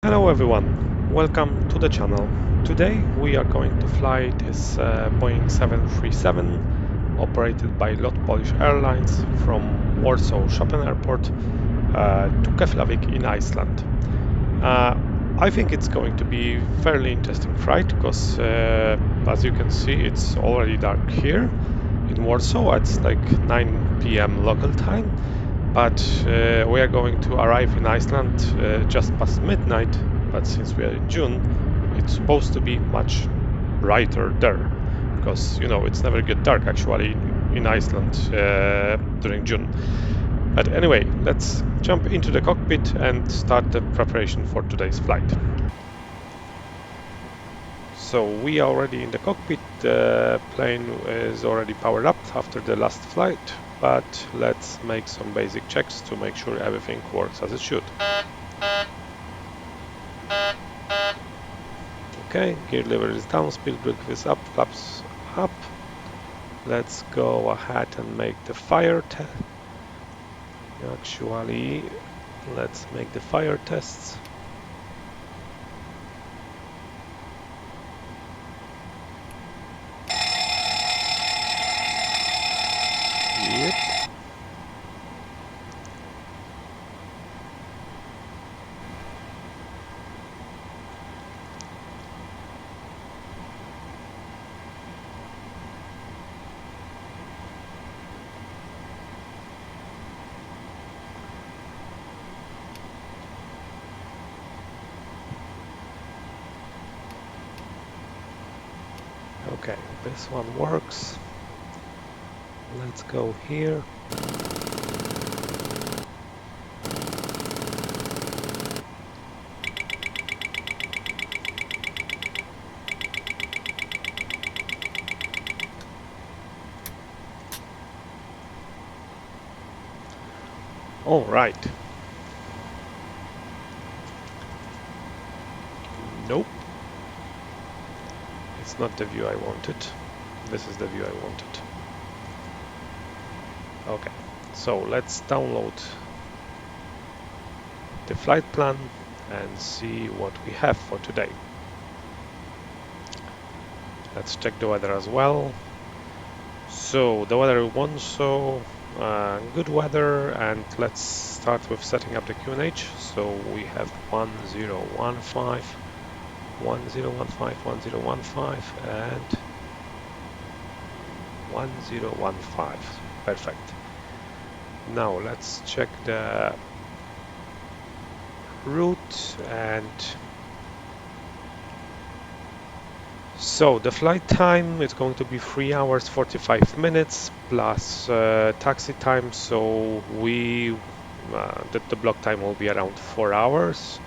Hello everyone, welcome to the channel. Today we are going to fly this Boeing 737 operated by Polish Airlines from Warsaw Chopin Airport to Keflavik in Iceland. I think it's going to be fairly interesting flight because as you can see it's already dark here in Warsaw. It's like 9 p.m. local time, but we are going to arrive in Iceland just past midnight. But since we are in June, it's supposed to be much brighter there, because it's never get dark actually in Iceland during June. But anyway, let's jump into the cockpit and start the preparation for today's flight. So we are already in the cockpit. The plane is already powered up after the last flight, but let's make some basic checks to make sure everything works as it should. Okay, gear lever is down, speed brake is up, flaps up. Let's go ahead and make the fire test. Actually, let's make the fire tests. Yep. Okay, this one works. Let's go here. All right. Nope. It's not the view I wanted. This is the view I wanted. Okay, so let's download the flight plan and see what we have for today. Let's check the weather as well. So the weather in Warsaw, good weather, and let's start with setting up the QNH. So we have 1015, 1015, 1015, and 1015. Perfect. Now let's check the route, and so the flight time is going to be 3 hours 45 minutes plus taxi time, so the block time will be around 4 hours.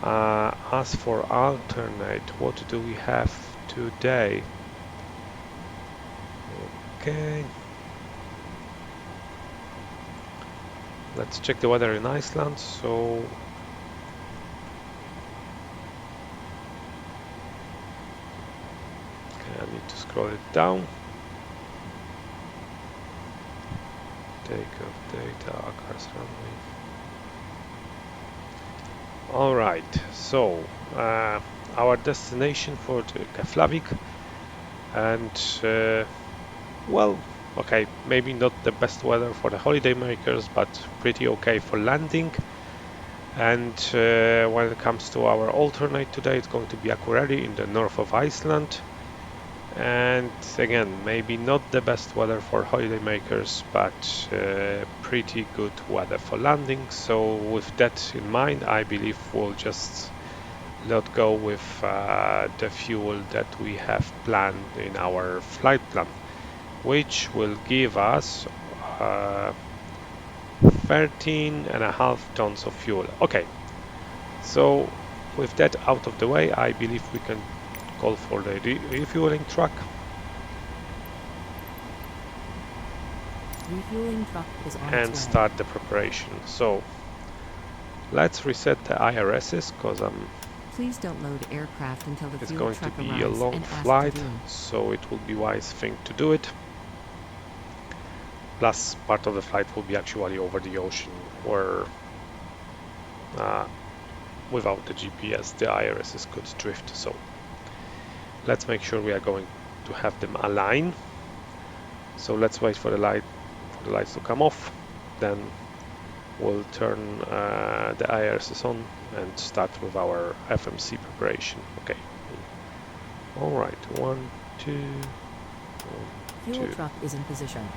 As for alternate, what do we have today? Okay, let's check the weather in Iceland. So I need to scroll it down. Takeoff data, cars runway. All right, so our destination for the Keflavik, and well, okay, maybe not the best weather for the holiday makers, but pretty okay for landing. And when it comes to our alternate today, it's going to be Akureyri in the north of Iceland. And again, maybe not the best weather for holiday makers, but pretty good weather for landing. So with that in mind, I believe we'll just not go with the fuel that we have planned in our flight plan, which will give us 13.5 tons of fuel. Okay, so with that out of the way, I believe we can call for the refueling truck. Refueling truck is on and its way. Start the preparation. So let's reset the IRSs, because Please don't load aircraft until the it's fuel going to truck be a arrives long and ask flight, to do. so it will be wise thing to do it. Plus part of the flight will be actually over the ocean, where without the GPS the irises could drift. So let's make sure we are going to have them align. So let's wait for the lights to come off, then we'll turn the irises on and start with our FMC preparation. Okay. All right. 1, 2, 1, Fuel 2, truck is in position.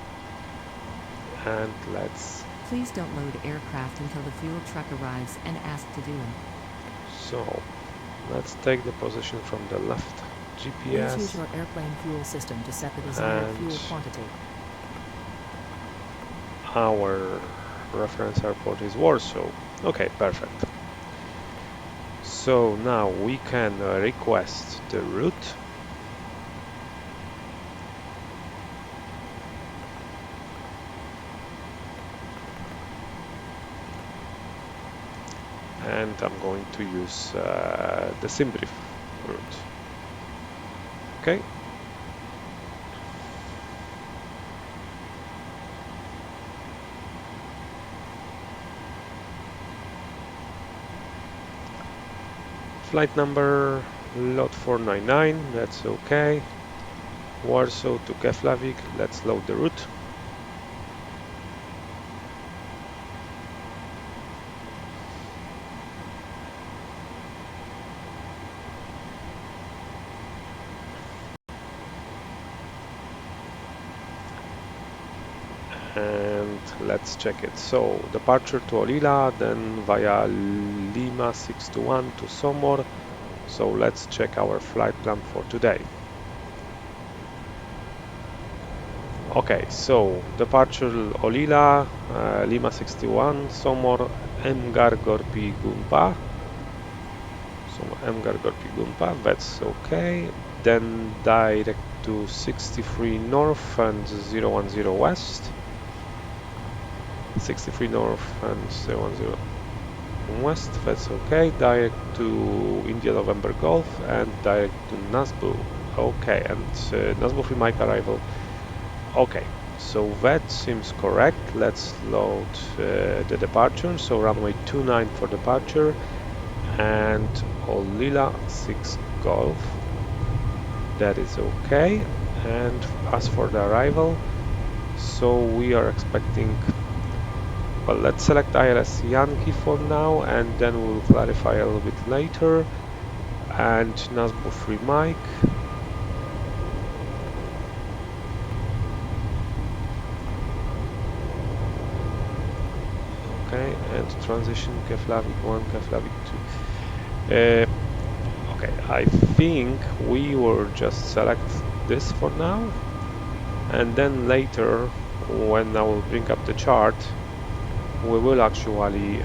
and let's. Please don't load aircraft until the fuel truck arrives and ask to do it. So let's take the position from the left Please use GPS, your airplane fuel system to set the desired and fuel quantity. our reference airport is Warsaw. Okay, perfect. So now we can request the route. And I'm going to use the SimBrief route. Okay. Flight number lot 499, that's okay. Warsaw to Keflavik, let's load the route. And let's check it. So departure to Olila, then via Lima 621 to Somor. So let's check our flight plan for today. Okay, so departure Olila, Lima 61, Somor, Mgar Gorpi Gumpa. So Mgar Gorpi Gumpa, that's okay. Then direct to 63 North and 010 West. 63 North and 010 West, that's okay. Direct to India November Golf and direct to Nasbu. Okay, and Nasbu free mic arrival. Okay, so that seems correct. Let's load the departure. So runway 29 for departure and Olila 6 Golf. That is okay. And as for the arrival, so we are expecting. Well, let's select ILS Yankee for now, and then we'll clarify a little bit later. And Nasbu free mic. Okay, and transition Keflavik 1, Keflavik 2. Okay, I think we will just select this for now, and then later, when I will bring up the chart, we will actually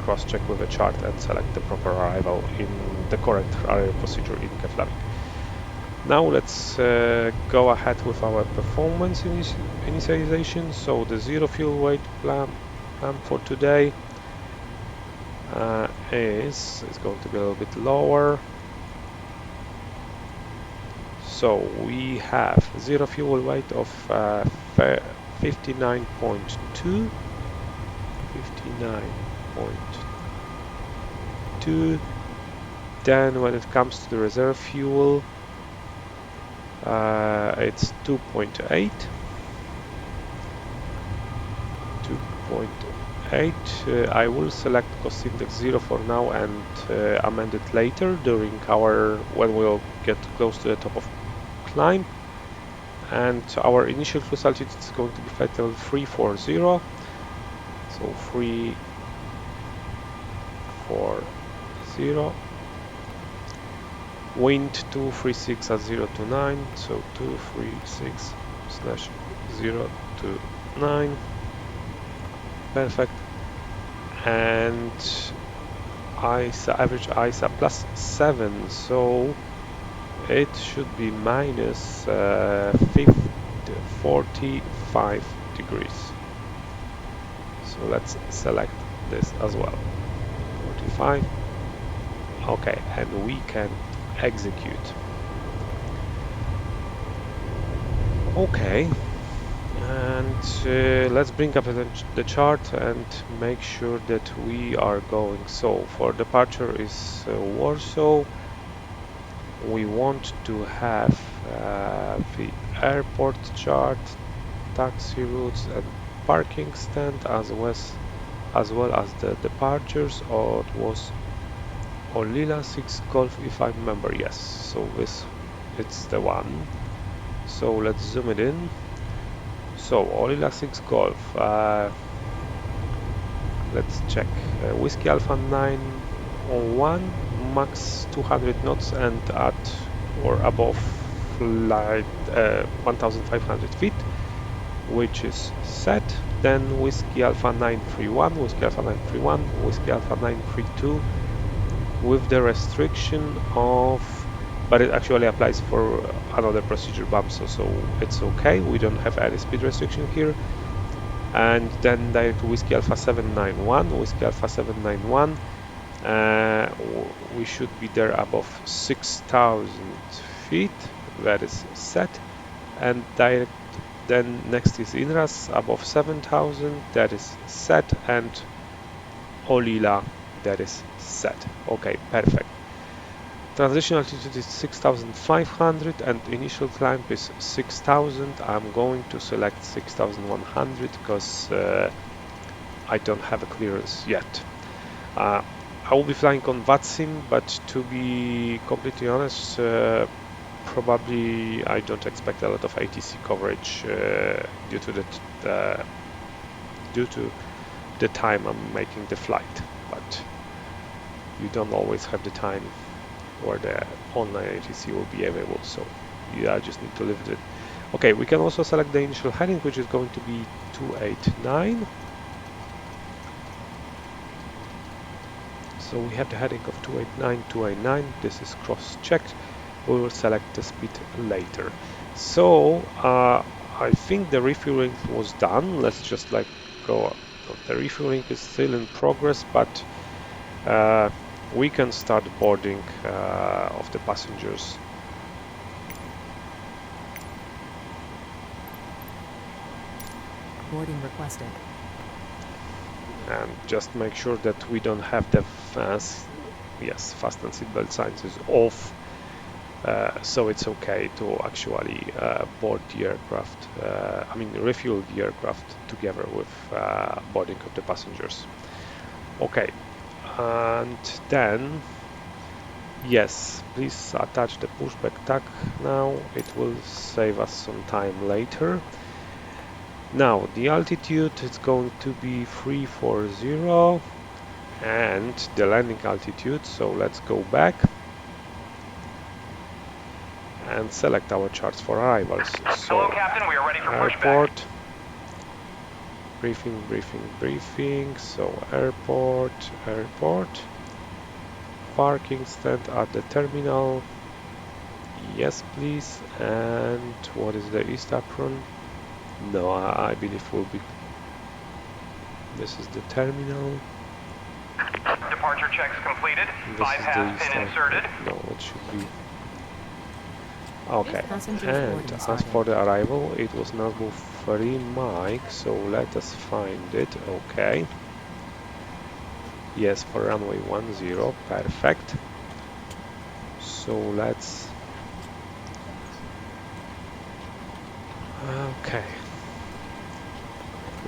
cross-check with the chart and select the proper arrival in the correct arrival procedure in Keflavik. Now let's go ahead with our performance initialization. So the zero fuel weight plan for today is going to be a little bit lower. So we have zero fuel weight of 59.2. 59.2. Then when it comes to the reserve fuel, it's 2.8. 2.8. I will select cost index 0 for now and amend it later during when we'll get close to the top of climb. And our initial cruise altitude is going to be flight level 340. So 340. Wind 236 at 029. So 236/029. Perfect. And ISA, average ISA plus 7, so it should be minus 45 degrees. So let's select this as well. 45. Okay, and we can execute. Okay, And let's bring up the chart and make sure that we are going. So for departure is Warsaw. We want to have the airport chart, taxi routes and parking stand, as well as the departures. Or it was Olila 6 Golf, if I remember. Yes, so it's the one. So let's zoom it in. So Olila 6 Golf, let's check. Whiskey Alpha 901, max 200 knots and at or above flight 1500 feet, which is set. Then Whiskey Alpha 931, Whiskey Alpha 931, Whiskey Alpha 932 with the restriction of, but it actually applies for another procedure bump, so it's okay. We don't have any speed restriction here. And then direct Whiskey Alpha 791, Whiskey Alpha 791. We should be there above 6,000 feet. That is set. And direct. Then next is Inras above 7,000. That is set. And Olila. That is set. Okay, perfect. Transition altitude is 6,500 and initial climb is 6,000. I'm going to select 6,100 because I don't have a clearance yet. I will be flying on Vatsim, but to be completely honest, probably I don't expect a lot of ATC coverage due to the time I'm making the flight. But you don't always have the time where the online ATC will be available, so yeah, I just need to live with it. Okay, we can also select the initial heading, which is going to be 289. So we have the heading of 289, 289. This is cross-checked. We will select the speed later. So I think the refueling was done. Let's just go. The refueling is still in progress, but we can start boarding of the passengers. Boarding requested. And just make sure that we don't have the fasten seatbelt signs is off, so it's okay to actually board the aircraft, refuel the aircraft together with boarding of the passengers. Okay, and then yes, please attach the pushback tag now. It will save us some time later. Now the altitude is going to be 340 and the landing altitude, so let's go back and select our charts for arrivals. So, hello, Captain. We are ready for airport, pushback. briefing. So airport, parking stand at the terminal. Yes, please. And what is the east apron? No, I believe will be. This is the terminal. Departure checks completed. This 5 is has the been inserted. No, it should be. Okay, Passengers and boarding as started. for the arrival, it was number 3 Mike, so let us find it. Okay. Yes, for runway 10, perfect. So let's. Okay.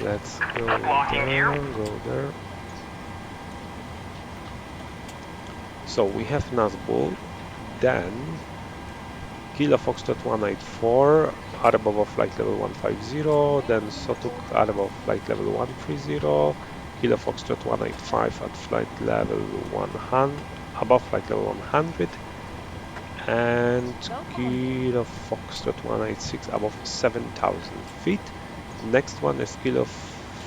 Let's go Locking there, gear. go there. So we have Nazbul, then Kilo Foxtrot 184, Arabova flight level 150, then Sotuk Arabova flight level 130, Kilo Foxtrot 185 at flight level 100, above flight level 100, and Kilo Foxtrot 186 above 7,000 feet. Next one is Kilo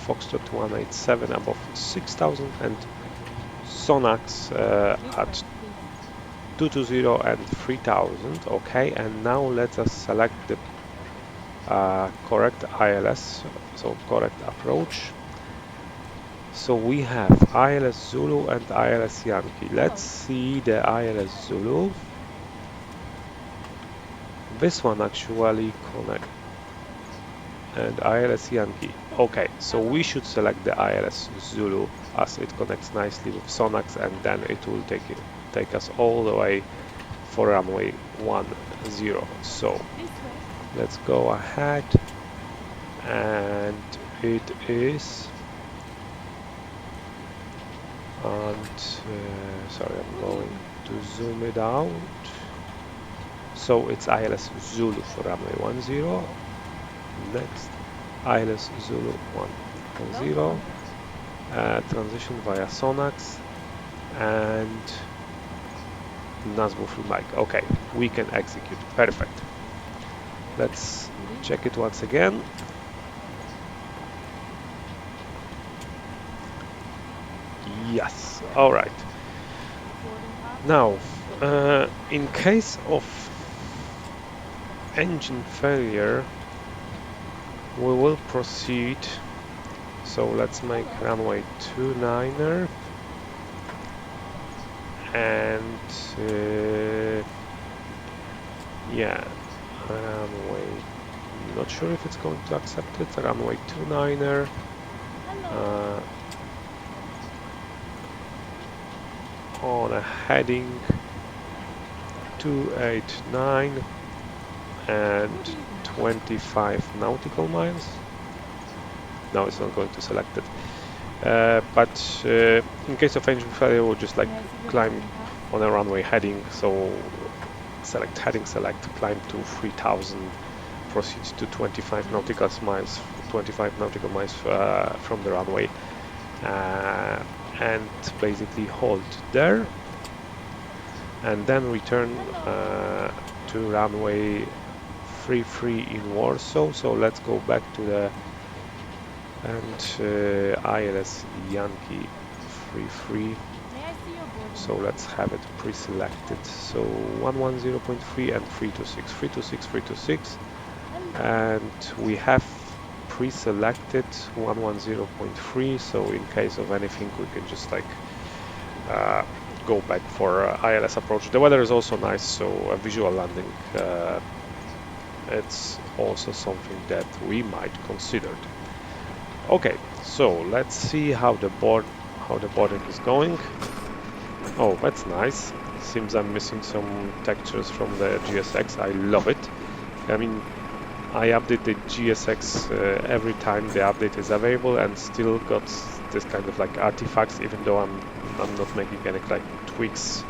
Foxtrot 187 above 6,000 and Sonax at 220 and 3000. Okay, and now let us select the correct ILS, so correct approach. So we have ILS Zulu and ILS Yankee. Let's see the ILS Zulu. This one actually connect. and ILS Yankee. Okay, so we should select the ILS Zulu as it connects nicely with Sonax, and then it will take us all the way for runway 10. So let's go ahead, and it is, and sorry, I'm going to zoom it out. So it's ILS Zulu for runway 10. Next, ILS Zulu 10. Transition via Sonax and Nazbu full mic. Okay, we can execute. Perfect. Let's check it once again. Yes. All right. Now, in case of engine failure, we will proceed. So let's make runway 29er, and yeah, runway, not sure if it's going to accept it. Runway 29er, on a heading 289 and 25 nautical miles. No, it's not going to select it. But in case of engine failure, we'll just like climb on a runway heading. So select heading, select climb to 3000, proceed to 25 nautical miles, from the runway, and basically hold there, and then return to runway 33 in Warsaw. So let's go back to the ILS Yankee 33. So let's have it pre-selected. So 110.3 and 326, 326, 326, and we have pre-selected 110.3. So in case of anything, we can just like go back for ILS approach. The weather is also nice, so a visual landing, it's also something that we might consider. Okay, so let's see how the boarding is going. Oh, that's nice. Seems I'm missing some textures from the GSX. I love it. I mean, I update the GSX every time the update is available, and still got this kind of like artifacts, even though I'm not making any like tweaks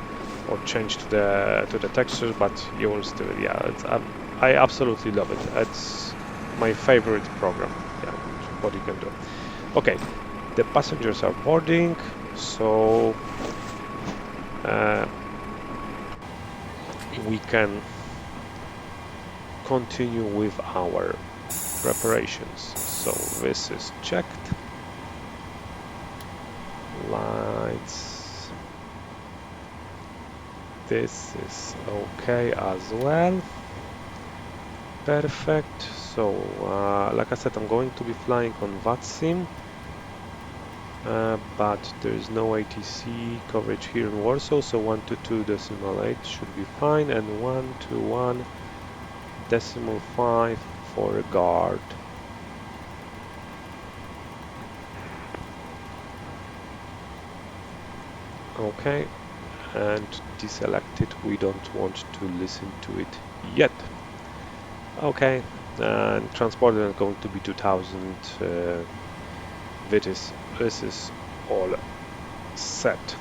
or change to the texture, but you will still, yeah, I absolutely love it. It's my favorite program. Yeah, what you can do. Okay, the passengers are boarding, so we can continue with our preparations. So this is checked. Lights. This is okay as well. Perfect. So, like I said, I'm going to be flying on Vatsim, but there is no ATC coverage here in Warsaw, so 122.8 should be fine, and 121.5 for a guard. Okay, and deselect it. We don't want to listen to it yet. Okay, and transponder is going to be 2000. This is all set.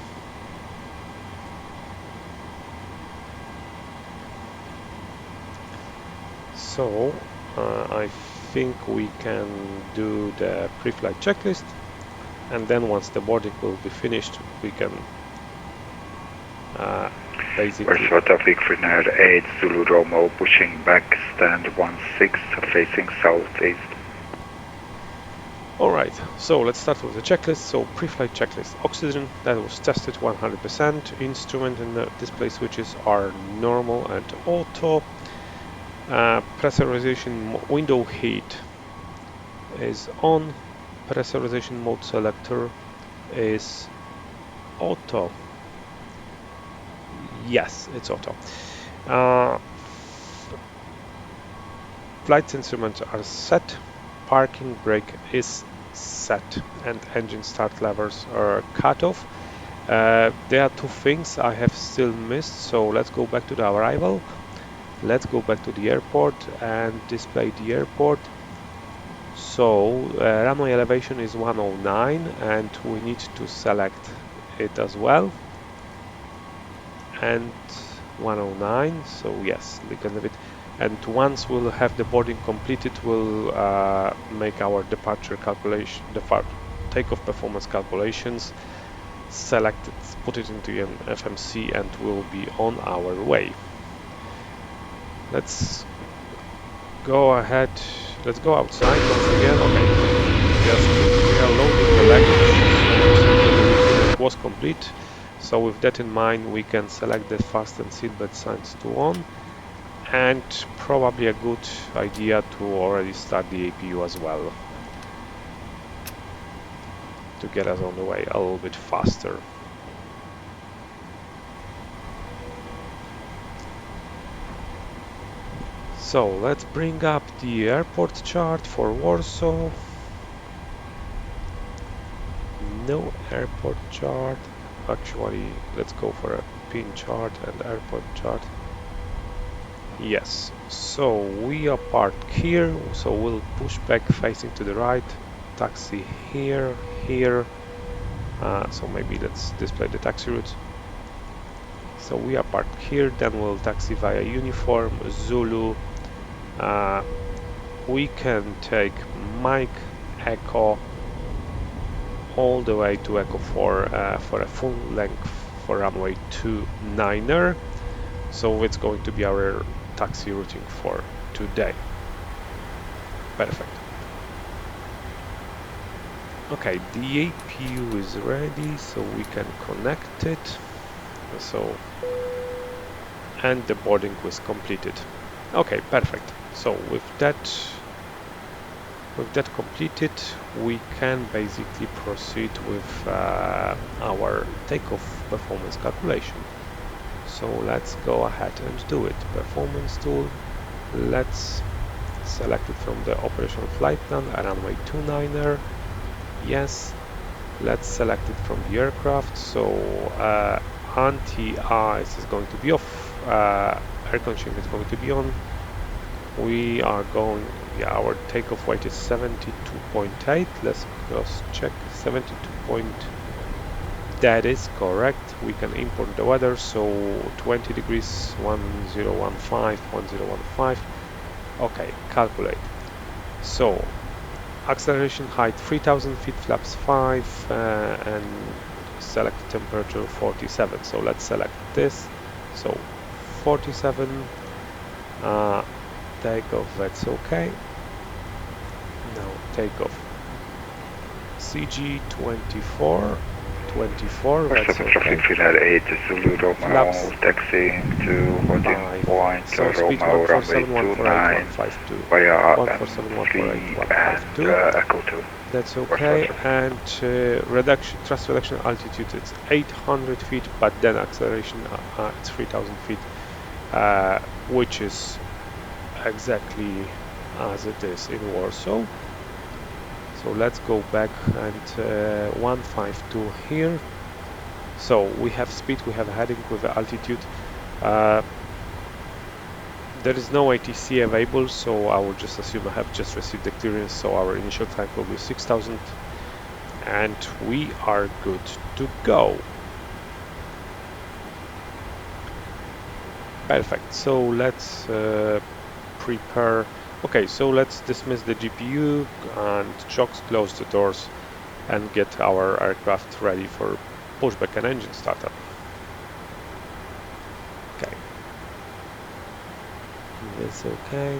So I think we can do the pre-flight checklist, and then once the boarding will be finished, we can basically... Warsaw traffic 308, Zulu Romo, pushing back, stand 16, facing southeast. Alright, so let's start with the checklist. So pre-flight checklist: oxygen, that was tested 100%, instrument and the display switches are normal and auto. Pressurization window heat is on, pressurization mode selector is auto. Yes, it's auto. Flight instruments are set. parking brake is set and engine start levers are cut off. There are two things I have still missed, so let's go back to the arrival. Let's go back to the airport and display the airport. So runway elevation is 109 and we need to select it as well. And 109, so yes, we can leave it. And once we'll have the boarding completed, we'll make our departure calculation, takeoff performance calculations, select it, put it into an FMC, and we'll be on our way. Let's go ahead. Let's go outside once again. Okay, yes, we are loading the luggage. It was complete. So with that in mind, we can select the fasten seatbelt signs to on, and probably a good idea to already start the APU as well to get us on the way a little bit faster. So let's bring up the airport chart for Warsaw. No airport chart. Actually, let's go for a pin chart and airport chart. Yes, so we are parked here, so we'll push back facing to the right, taxi here, here. So maybe let's display the taxi route. So we are parked here, then we'll taxi via uniform, Zulu. We can take Mike, Echo, all the way to Echo 4 for a full length for runway 29er. So it's going to be our taxi routing for today. Perfect. Okay, the APU is ready, so we can connect it. So, and the boarding was completed. Okay, perfect. So with that completed, we can basically proceed with our takeoff performance calculation. So let's go ahead and do it. Performance tool. Let's select it from the operational flight plan, runway 29er. Yes. Let's select it from the aircraft. So anti-ice is going to be off. Air conditioning is going to be on. We are going, yeah, our takeoff weight is 72.8. Let's cross check. 72. That is correct. We can import the weather. So 20 degrees, 1015, 1015. Okay, calculate. So acceleration height 3000 feet, flaps 5, and select temperature 47. So let's select this. So 47. Takeoff, that's okay. Now takeoff. CG 24, that's okay. Final 8 Zulu Romeo, taxiing to holding point So speed Romeo runway 29 via AMD and Echo 2. That's okay. And thrust reduction altitude, it's 800 feet, but then acceleration it's 3000 feet, which is exactly as it is in Warsaw. So let's go back and 152 here. So we have speed, we have heading with the altitude. There is no ATC available, so I will just assume I have just received the clearance. So our initial time will be 6000 and we are good to go. Perfect. So let's prepare. Okay, so let's dismiss the GPU and chocks, close the doors, and get our aircraft ready for pushback and engine startup. Okay. That's okay.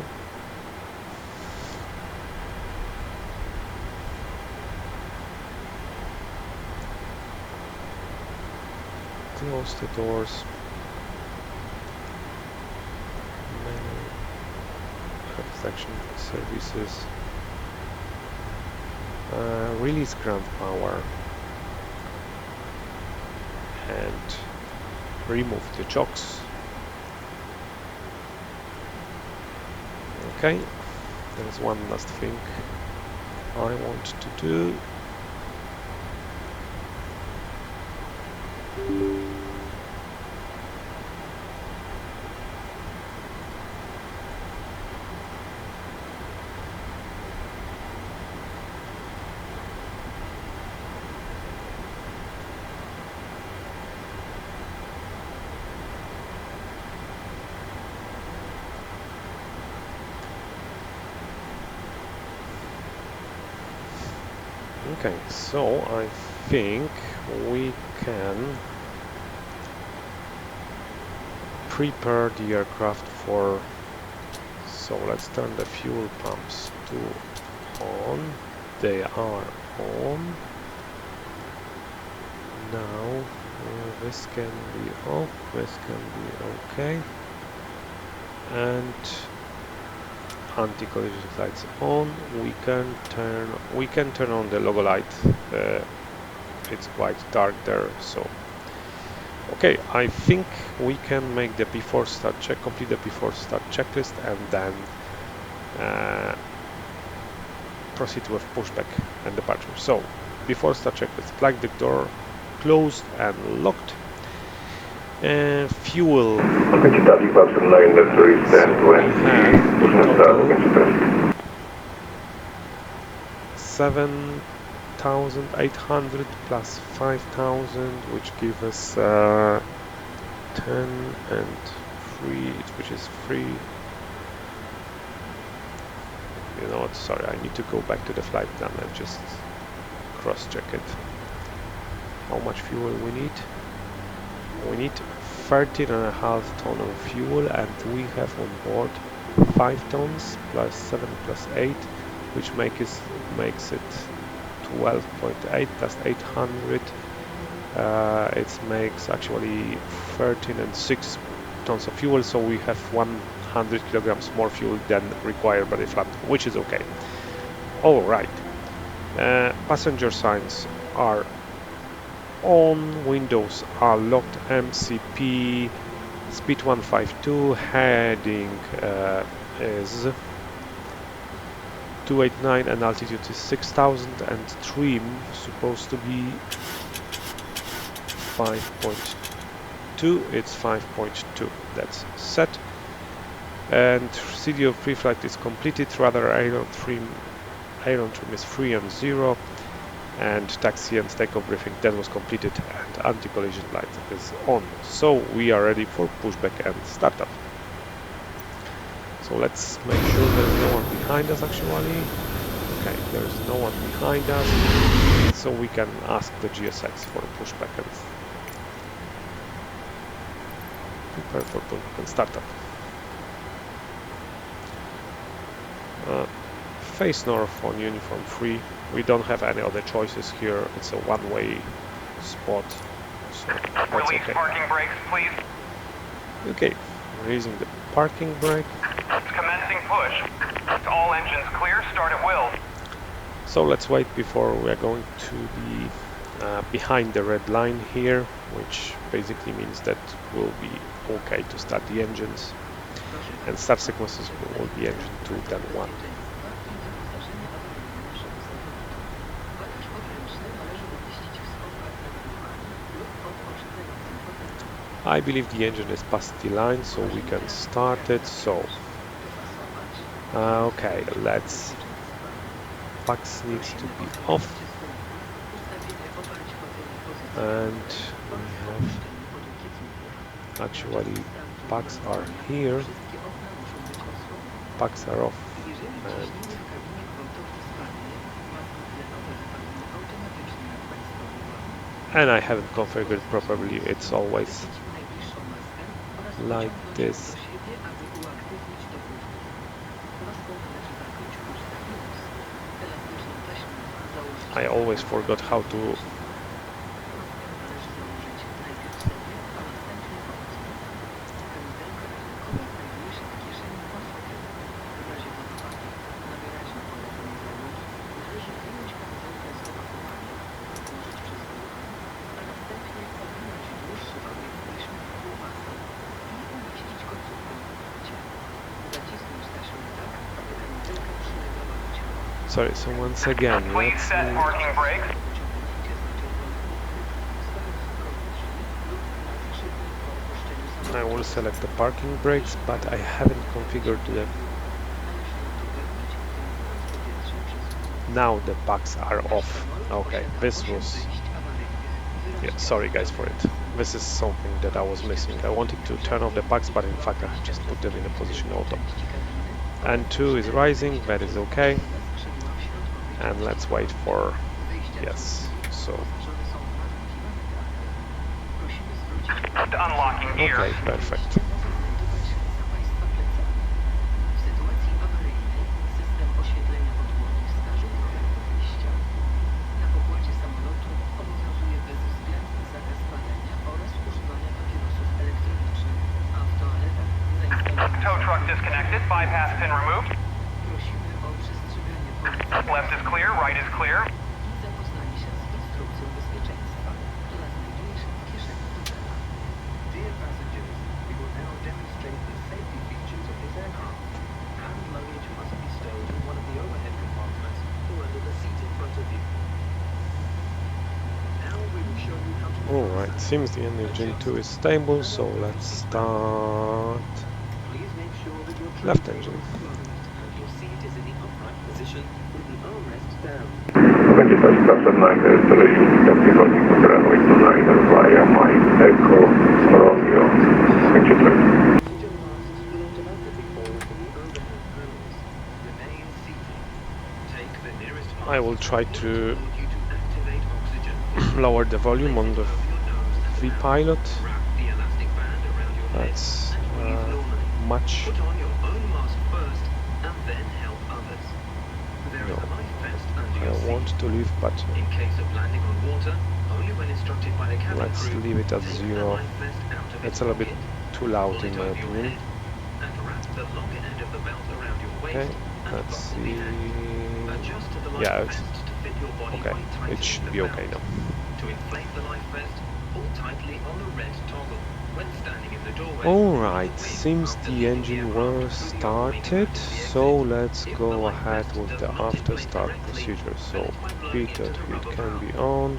Close the doors. Section services. Release ground power and remove the chocks. Okay, there's one last thing. I want to do. Okay, so I think we can prepare the aircraft for. So let's turn the fuel pumps to on. They are on. Now this can be off, this can be okay. And anti-collision lights on. We can turn on the logo light. It's quite dark there, so okay, I think we can make the before start check, complete the before start checklist, and then proceed with pushback and departure. So before start checklist, flag the door closed and locked. Fuel. Keflavik, Vatsim line, that's So we have total 7,800 plus 5,000, which give us 10 and 3, which is 3. You know what, sorry, I need to go back to the flight plan and just cross-check it. How much fuel we need? We need 13.5 tons of fuel, and we have on board 5 tons plus 7 plus 8, which makes it 12.8 plus 800. It makes actually 13 and 6 tons of fuel, so we have 100 kilograms more fuel than required by the flight, which is okay. All right. Passenger signs are on, windows are locked, MCP, speed 152, heading is 289 and altitude is 6,000, and trim supposed to be 5.2, it's 5.2, that's set. And CD of pre-flight is completed, rather aeron trim is 3 and 0, and taxi and takeoff briefing then was completed, and anti-collision light is on. So we are ready for pushback and startup. So let's make sure there's no one behind us actually. Okay, there's no one behind us, so we can ask the GSX for pushback and prepare for pushback and startup. Face north on uniform 3. We don't have any other choices here. It's a one-way spot, so that's Release okay. parking brakes, please. Okay, releasing the parking brake. Commencing push. All engines clear, start at will. So let's wait before we are going to be behind the red line here, which basically means that we'll be okay to start the engines. And start sequences will be engine 2, then 1. I believe the engine is past the line, so we can start it. So, okay, let's. Pax needs to be off, and we have actually Pax are here. Pax are off, and I haven't configured properly. It's always like this. I always forgot how to Sorry, so once again, Please let's set move. parking brakes. I will select the parking brakes, but I haven't configured the... Now the bugs are off. Okay, this was... Yeah, sorry guys for it. This is something that I was missing. I wanted to turn off the bugs, but in fact I just put them in the position auto. And 2 is rising, that is okay. And let's wait for... Yes, so... Unlocking gears. Okay, perfect. Tow truck disconnected. Bypass pin removed. Left is clear. Right is clear. Alright, seems the engine 2 is stable, so let's start left engine. 25,9 installation technical runway 29 via my Echo Romeo. Thank you, sir. I will try to lower the volume on the V-Pilot. That's much. No, I want to leave, but let's leave it at 0. It's a little bit too loud in my opinion. Okay, let's see. Yeah, it's okay. It should be okay now. Alright, seems the engine was started, so let's go ahead with the after start procedure. So Peter feed can be on,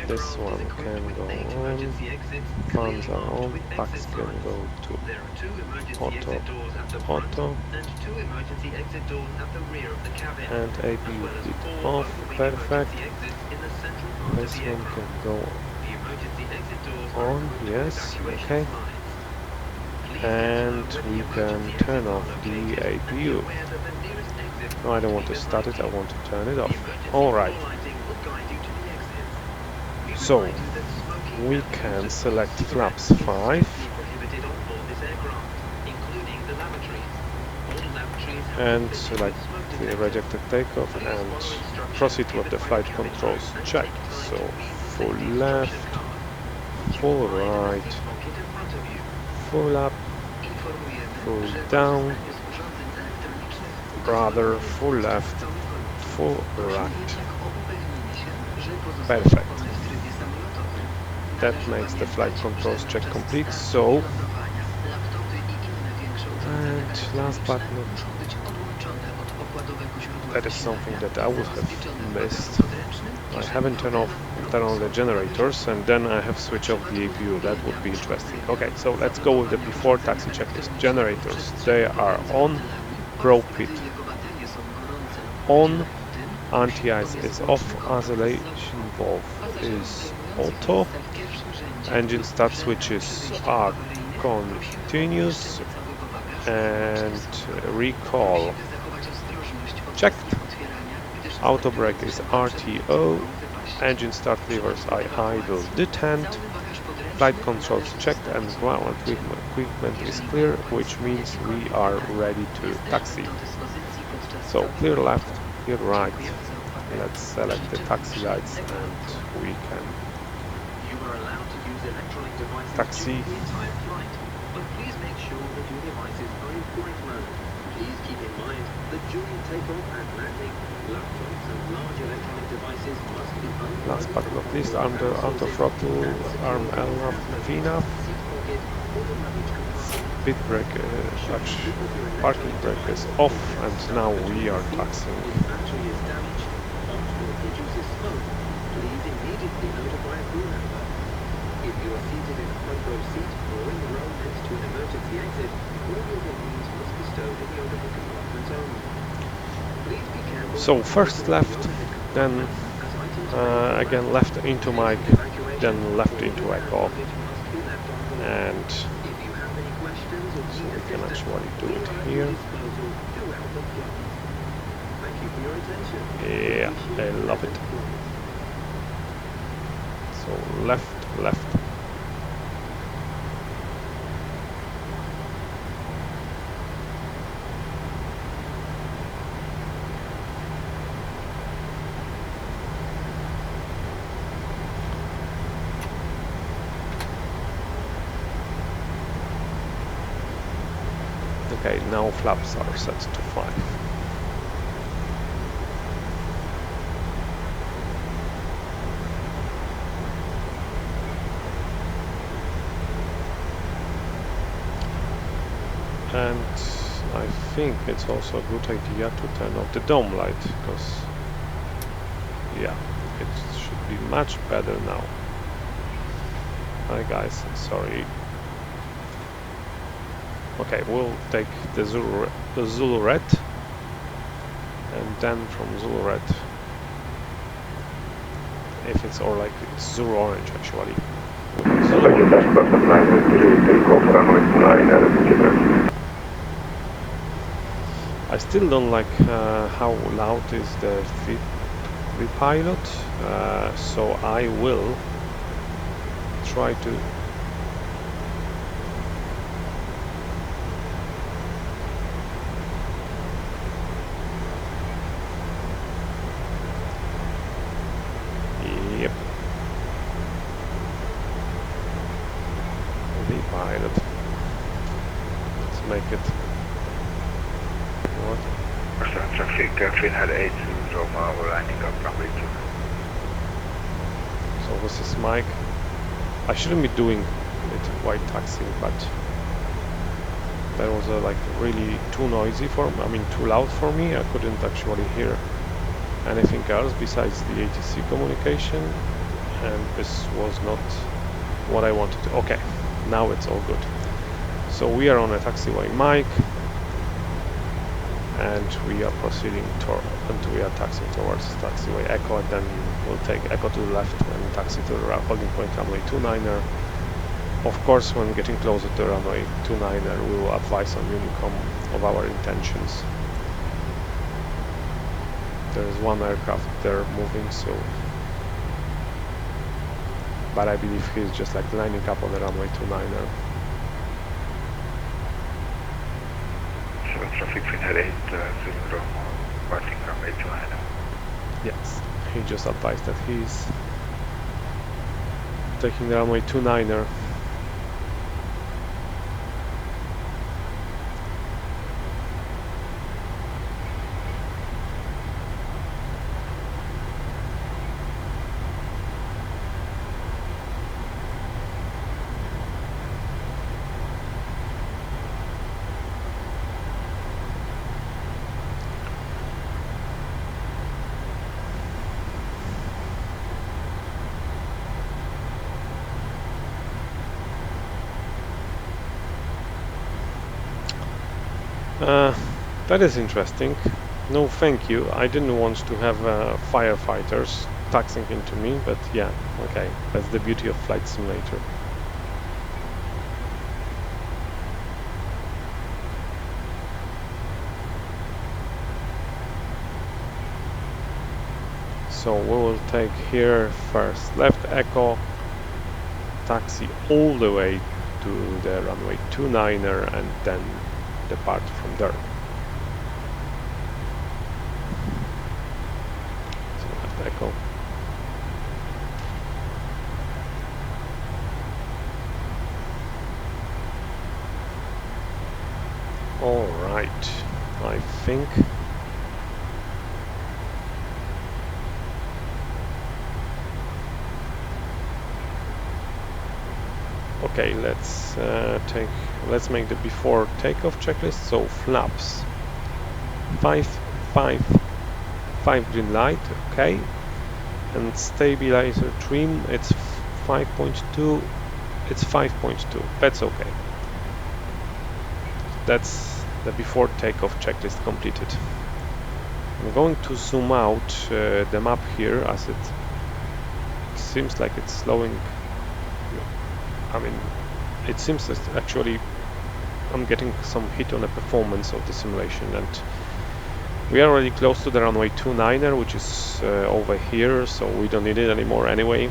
this one can go on, fans are on, packs can go to auto, and APU feed off, perfect. This one can go on, yes, okay. And we can turn off the APU. No, I don't want to start it, I want to turn it off. Alright. So, we can select flaps 5 and select the rejected takeoff and proceed with the flight controls check. So, full left, full right, full up, full down, rather full left, full right. Perfect. That makes the flight controls check complete. So, and last but not, that is something that I would have missed. I haven't turned on the generators, and then I have switched off the APU. That would be interesting. Okay, so let's go with the before taxi checklist. Generators, they are on. Pro pit on. Anti-ice is off. Isolation valve is auto. Engine start switches are continuous, and recall checked. Auto brake is RTO. Engine start levers are idle detent. Flight controls checked, and ground equipment is clear, which means we are ready to taxi. So clear left, clear right. Let's select the taxi lights and we can taxi. But please make sure that your devices are in flight mode. Please keep in mind that during takeoff and landing, laptops and large electronic devices must be unplugged. Last but not least, under auto throttle, arm L up, V up. Speed brake, parking brake is off, and now we are taxiing. row seat or in the row next to an emergency exit, all of your belongings must be stowed in the overhead compartments only. Please be careful. So first left, then again left into mic, then left into echo, and so we can actually do it here. Yeah, I love it. So left, left. Okay, now flaps are set to 5. And I think it's also a good idea to turn off the dome light, because yeah, it should be much better now. Hi guys, sorry. Okay, we'll take the Zulu red, and then from Zulu red, if it's or like it's Zulu orange actually. I still don't like how loud is the pilot, so I will try to pilot. Let's make it. What? Warsaw traffic, Finhead 8 Roma, lining up runway 2. So this is Mike. I shouldn't be doing it while taxiing, but that was like really too noisy for me. I mean, too loud for me. I couldn't actually hear anything else besides the ATC communication, and this was not what I wanted to. Okay. Now it's all good. So we are on a taxiway Mike, and we are proceeding and we are taxiing towards taxiway Echo, and then we'll take Echo to the left and taxi to the holding point runway 29er. Of course, when getting closer to runway 29er, we will advise on Unicom of our intentions. There is one aircraft there moving, so. But I believe he's just like lining up on the runway 29er. So traffic Finhead 8 Zulu parting runway 29er. Yes, he just advised that he's taking the runway 29er. That is interesting. No, thank you. I didn't want to have firefighters taxing into me, but yeah, okay. That's the beauty of Flight Simulator. So we will take here first left Echo, taxi all the way to the runway 29er, and then depart from there. So left Echo. All right, I think okay, let's make the before takeoff checklist. So flaps 5 green light, okay, and stabilizer trim, it's 5.2 it's 5.2. That's okay. That's the before takeoff checklist completed. I'm going to zoom out the map here, as it seems like it's slowing. I mean, it seems that actually I'm getting some hit on the performance of the simulation, and we are already close to the runway 29er, which is over here, so we don't need it anymore anyway.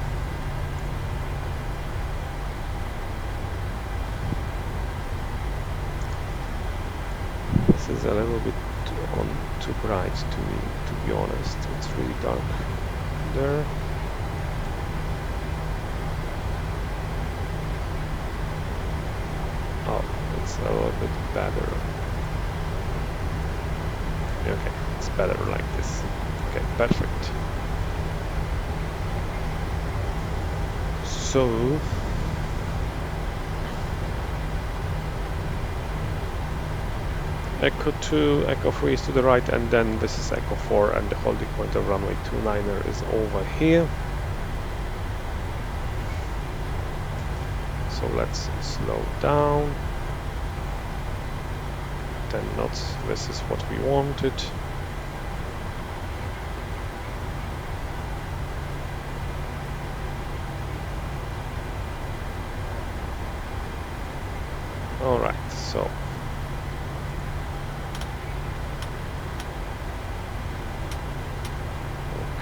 This is a little bit too bright to me, to be honest. It's really dark there. Oh, it's a little bit better. Okay, it's better like this. Okay, perfect. So Echo 2, Echo 3 is to the right, and then this is Echo 4, and the holding point of runway 29er is over here. So let's slow down. 10 knots, this is what we wanted. Alright, so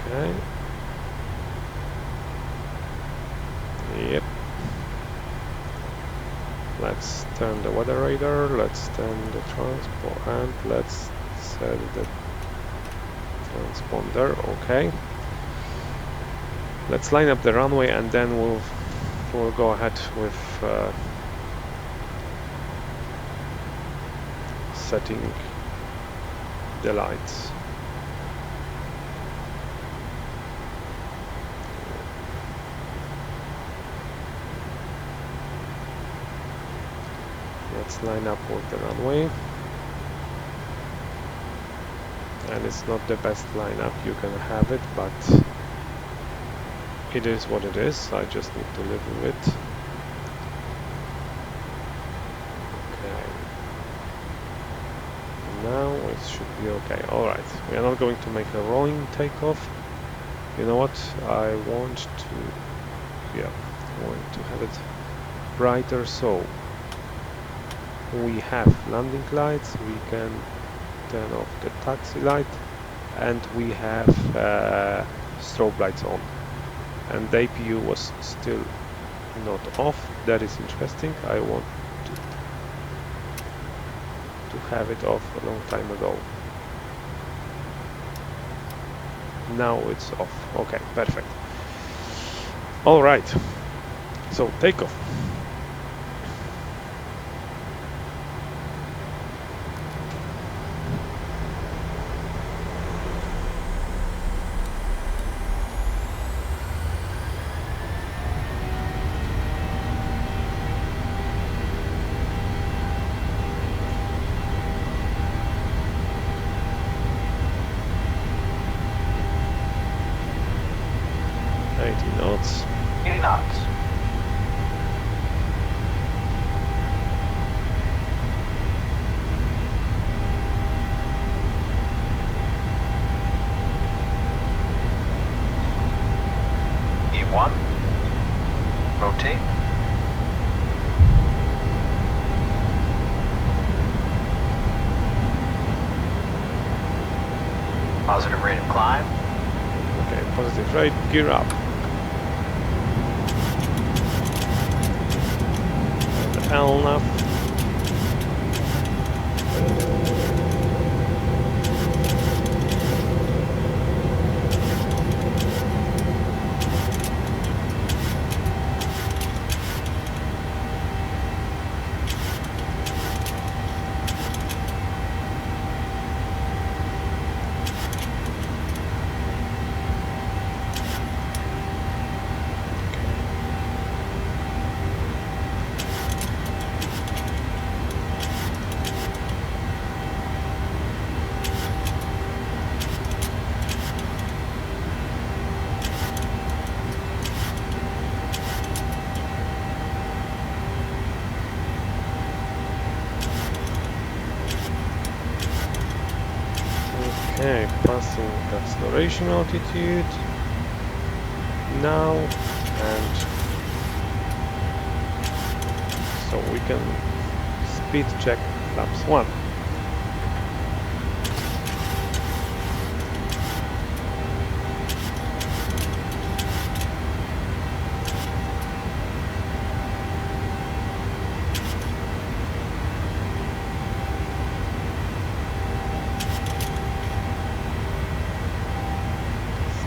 okay. Yep. Let's turn the weather radar, let's turn the transport, and let's set the transponder. Okay. Let's line up the runway, and then we'll go ahead with setting the lights. Let's line up with the runway. And it's not the best lineup, you can have it, but it is what it is. I just need to live with it. Okay. Now it should be okay. Alright, we are not going to make a rolling takeoff. You know what? I want to have it brighter, so we have landing lights, we can turn off the taxi light, and we have strobe lights on. And the APU was still not off. That is interesting. I want to have it off a long time ago. Now it's off. Okay, perfect. All right. So takeoff. Knots. 80 knots. E1. Rotate. Positive rate of climb. Okay, positive rate, gear up. Enough. Okay, passing acceleration altitude now, and so we can speed check flaps 1.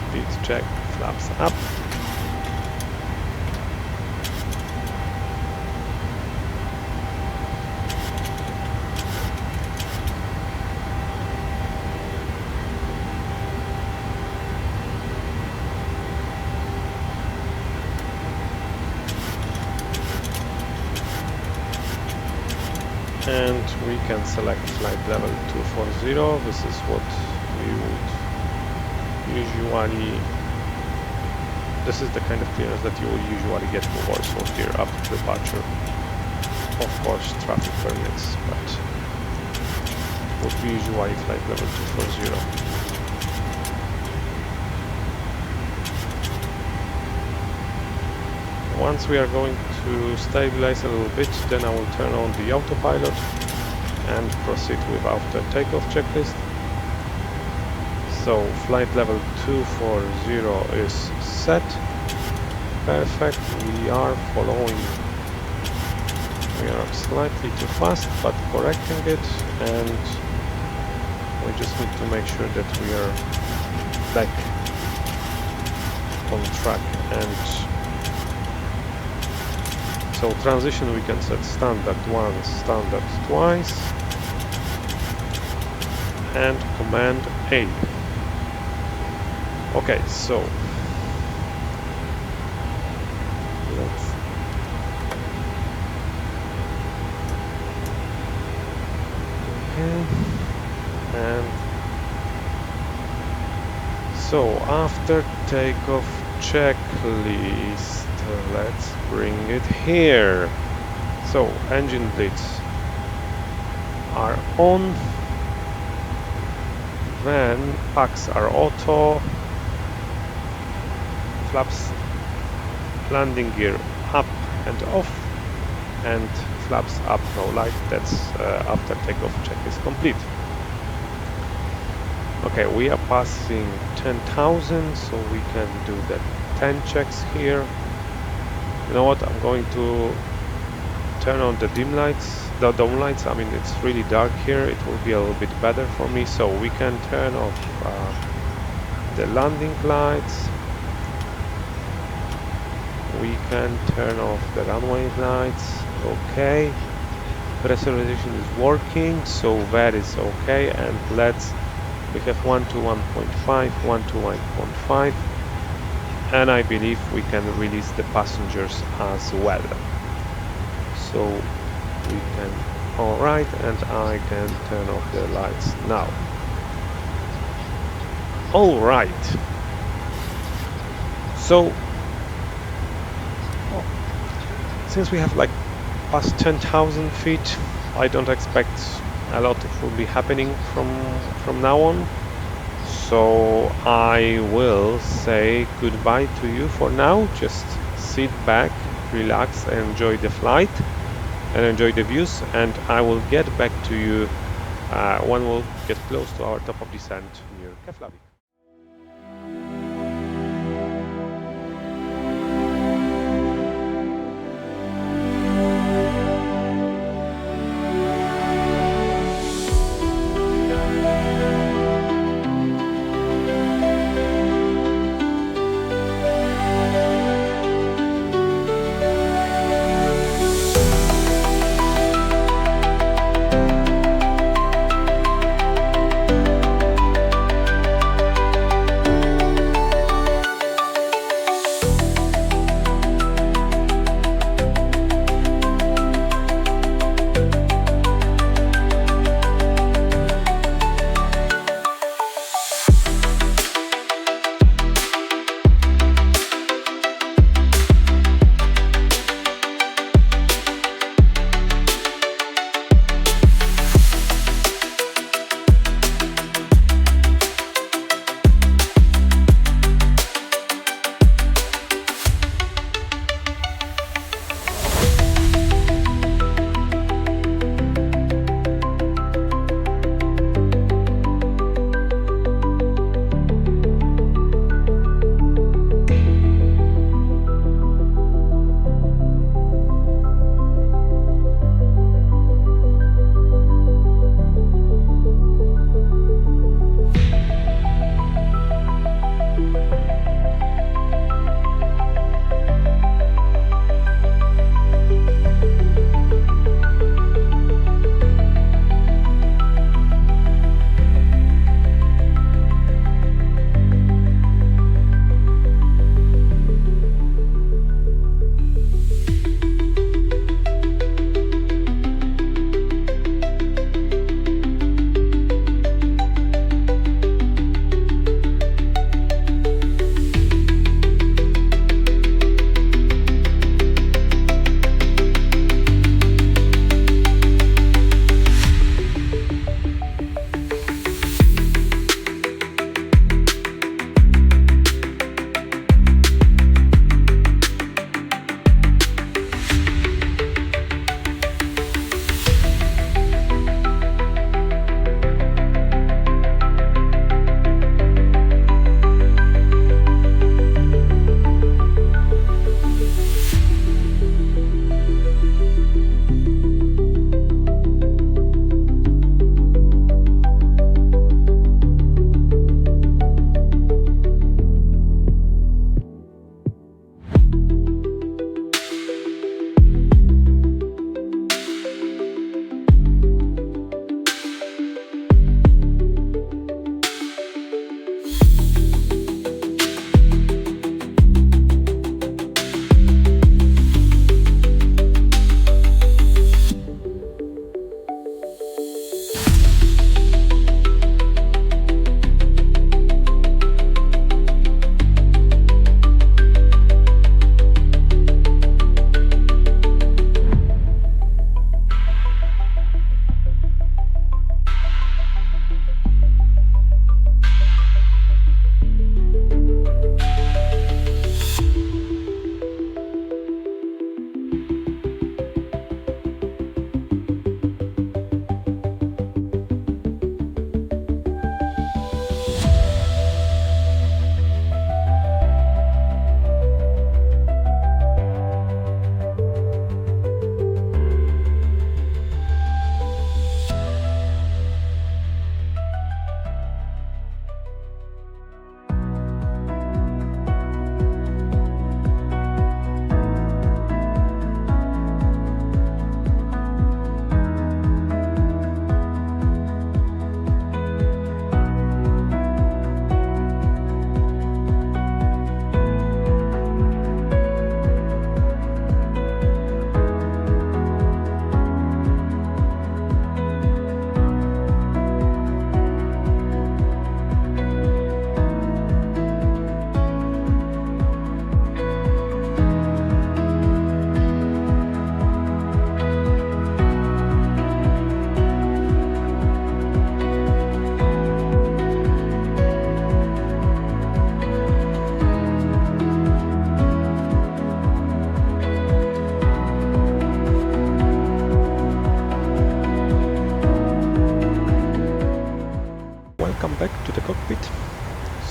Speed check flaps up. And we can select flight level 240. This is what we would usually, this is the kind of clearance that you will usually get for Warsaw here up to departure. Of course, traffic permits, but would be usually flight level 240. Once we are going to stabilize a little bit, then I will turn on the autopilot and proceed with after takeoff checklist. So flight level 240 is set. Perfect. We are following. We are slightly too fast, but correcting it, and we just need to make sure that we are back on track. And so transition we can set standard once, standard twice, and command A. Okay, so let's and so after takeoff checklist, let's bring it here. So engine blitz are on, then packs are auto, flaps landing gear up and off, and flaps up no light. That's after takeoff check is complete. Okay, we are passing 10,000, so we can do the 10 checks here. You know what, I'm going to turn on the dim lights, the dome lights. I mean, it's really dark here, it will be a little bit better for me, so we can turn off the landing lights. We can turn off the runway lights. Okay, pressurization is working, so that is okay. And we have 1 to 1.5, 1 to 1.5, and I believe we can release the passengers as well. So we can, alright, and I can turn off the lights now. Alright, so since we have like past 10,000 feet, I don't expect a lot will be happening from now on. So I will say goodbye to you for now. Just sit back, relax, and enjoy the flight and enjoy the views. And I will get back to you when we'll get close to our top of descent near Keflavik.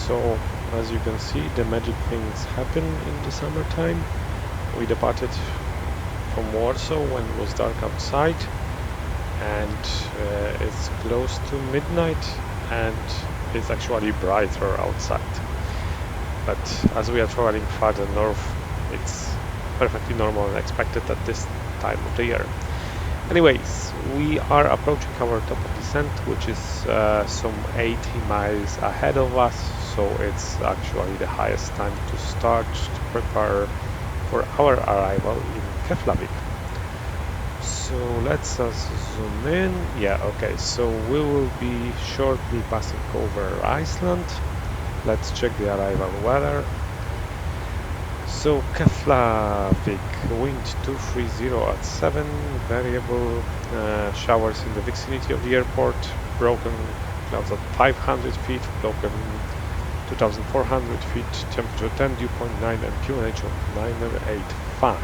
So as you can see, the magic things happen in the summertime. We departed from Warsaw when it was dark outside, and it's close to midnight, and it's actually brighter outside. But as we are traveling farther north, it's perfectly normal and expected at this time of the year. Anyways, we are approaching our top of descent, which is some 80 miles ahead of us, so it's actually the highest time to start to prepare for our arrival in Keflavik. So let's zoom in. Yeah, okay, so we will be shortly passing over Iceland. Let's check the arrival weather. So Keflavik, wind 230 at 7, variable, showers in the vicinity of the airport, broken clouds at 500 feet, broken 2,400 feet, temperature 10, dew point 9, and QNH of 985.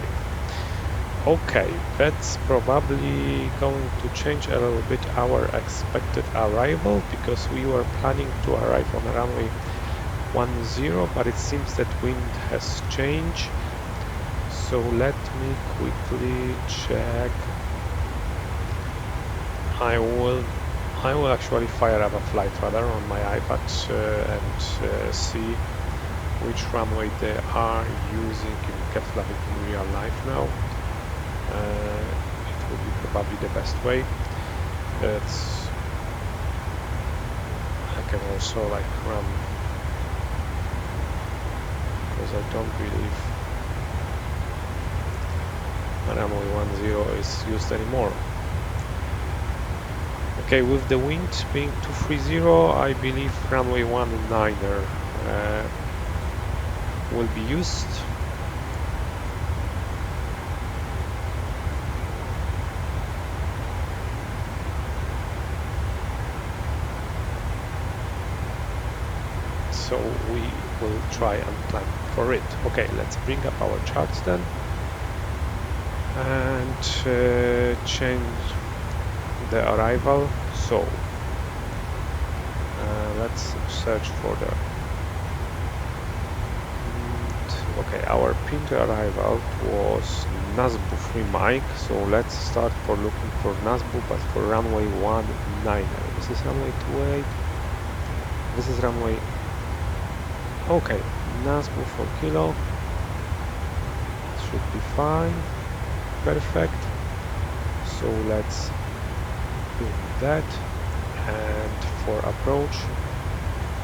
Okay, that's probably going to change a little bit our expected arrival, because we were planning to arrive on runway 10, but it seems that wind has changed. So let me quickly check. I will actually fire up a flight radar on my iPad and see which runway they are using in Keflavik in real life now. It will be probably the best way. I can also like run, because I don't believe runway 10 is used anymore. Okay, with the wind being 230, I believe runway 19 will be used. So we will try and plan for it. Okay, let's bring up our charts then and change the arrival. So let's search for the okay, our pinned arrival was Nazbu 3 Mike, so let's start for looking for Nazbu, but for runway 19. This is runway 28, this is runway, okay, Nazbu 4 kilo, should be fine, perfect. So let's do that. And for approach,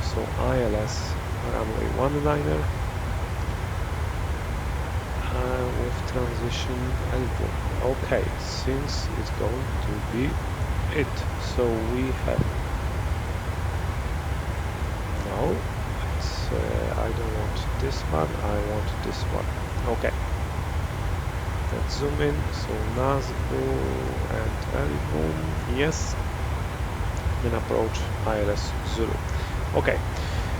so ILS runway 19 with transition L1. Okay, since it's going to be it, so we have no, it's, I don't want this one, I want this one. Okay, let's zoom in. So Nazbu and L1, yes, then approach ILS Zulu. Okay,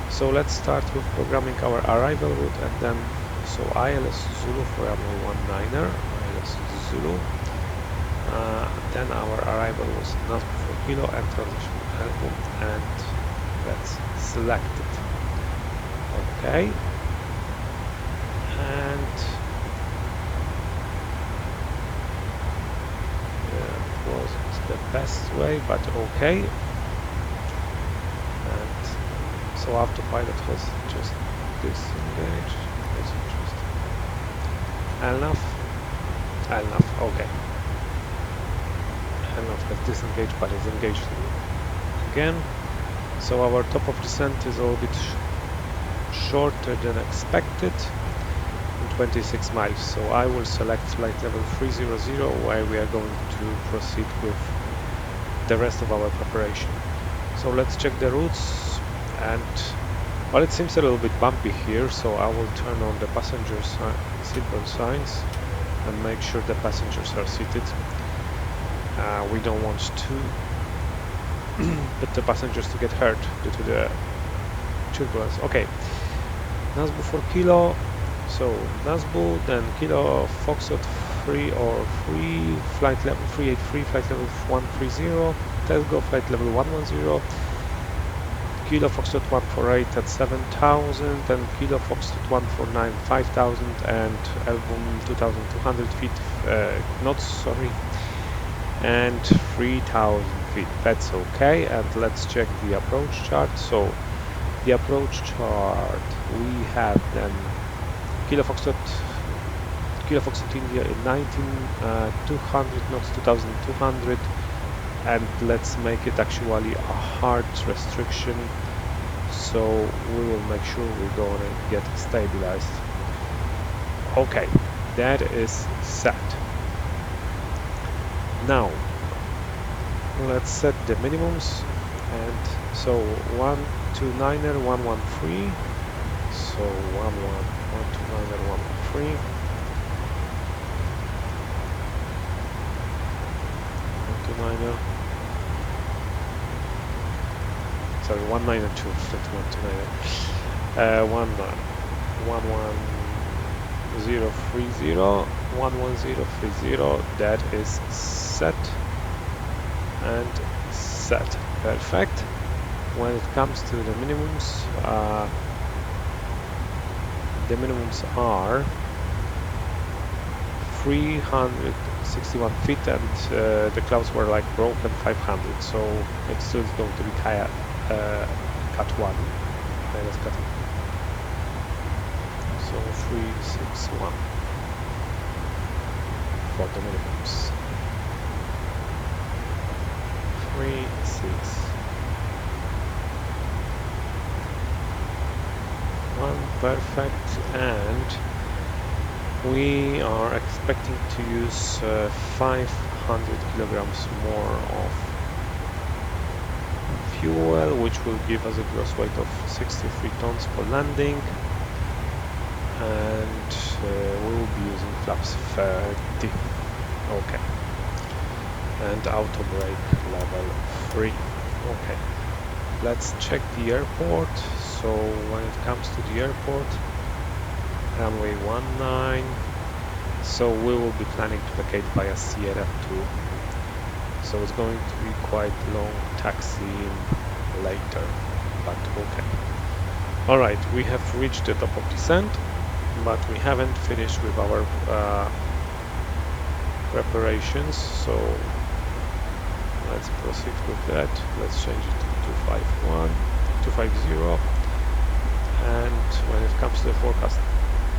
so let's start with programming our arrival route, and then so ILS Zulu for runway 19, ILS Zulu. Then our arrival was Nazbu 4 kilo and transition L1, and that's selected. Okay, and it wasn't the best way, but okay. And so autopilot has just disengaged. That's interesting. Enough, okay. Enough has disengaged, but it's engaged again. So our top of descent is a little bit shorter than expected, 26 miles. So I will select flight level 300, where we are going to proceed with the rest of our preparation. So let's check the routes, and well, it seems a little bit bumpy here, so I will turn on the passenger seatbelt signs and make sure the passengers are seated. We don't want to put the passengers to get hurt due to the turbulence. Okay, Nazbu 4 kilo, so Nazbu, then Kilo Foxtrot 3 or 3, flight level 383, flight level 130, Telgo flight level 110, Kilo Foxtrot 148 at 7,000 and Kilo Foxtrot 149 5,000 and Elbum 2,200 feet knots, sorry, and 3,000 feet. That's okay. And let's check the approach chart. So the approach chart, we have then Kilo Foxtrot India in 200 knots, 2,200, and let's make it actually a hard restriction, so we will make sure we're going to get stabilized. Okay, that is set. Now let's set the minimums, and so 129er 113, so 129er 113, 129er, sorry, 192, 129er, 11030, that is set and set. Perfect. When it comes to the minimums are 361 feet, and the clouds were like broken 500, so it's still going to be cut 1 minus cut 1. So 361 for the minimums. 361, perfect. And we are expecting to use 500 kilograms more of fuel, which will give us a gross weight of 63 tons per landing, and we will be using flaps 30. Okay. And auto brake level 3. Okay. Let's check the airport. So when it comes to the airport, runway 19, so we will be planning to vacate via Sierra 2, so it's going to be quite long taxiing later, but okay. Alright, we have reached the top of descent, but we haven't finished with our preparations, so let's proceed with that. Let's change it to 250, and when it comes to the forecast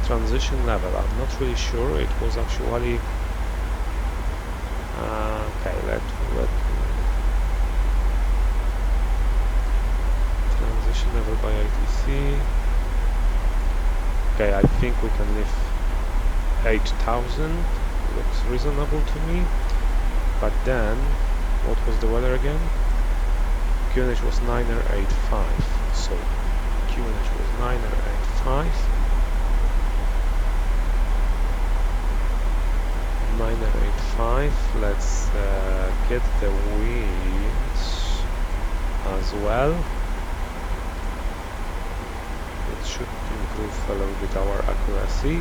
transition level, I'm not really sure. It was actually okay. Let transition level by ITC. Okay, I think we can leave 8,000. Looks reasonable to me. But then, what was the weather again? QNH was 9er85. So QNH was 9er85. 9er85. Let's get the winds as well. It should improve a little bit our accuracy.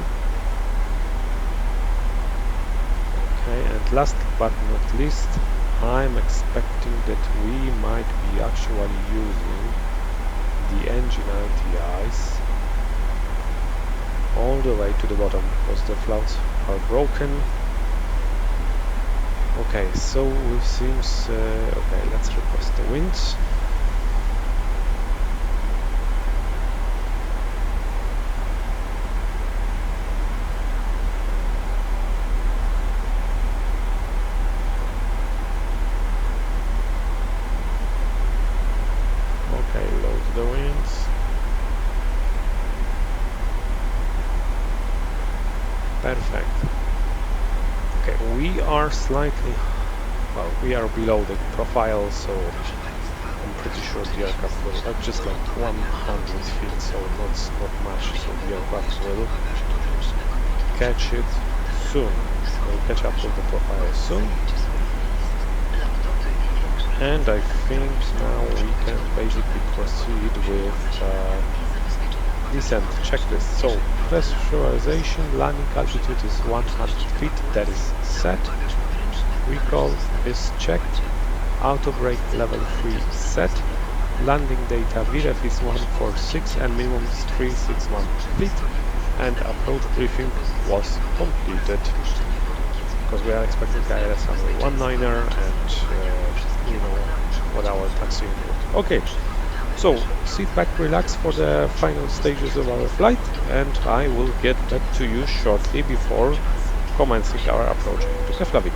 Okay, and last but not least, I'm expecting that we might be actually using the engine LTIs all the way to the bottom because the flouts are broken. Okay, so it seems okay, let's request the winds. Okay, load the winds. Perfect. Okay, we are slightly, well, we are below the profile, so I'm pretty sure the aircraft will, just like 100 feet, so not much, so the aircraft will catch it soon. We'll catch up with the profile soon. And I think now we can basically proceed with descent checklist. So pressurization, landing altitude is 100 feet, that is set. Recall is checked. Auto brake level 3 set. landing data, VREF is 146 and minimum is 361 feet, and approach briefing was completed because we are expecting ILS runway 19er and we know what our taxi route. Okay, so sit back, relax for the final stages of our flight, and I will get back to you shortly before commencing our approach to Keflavik.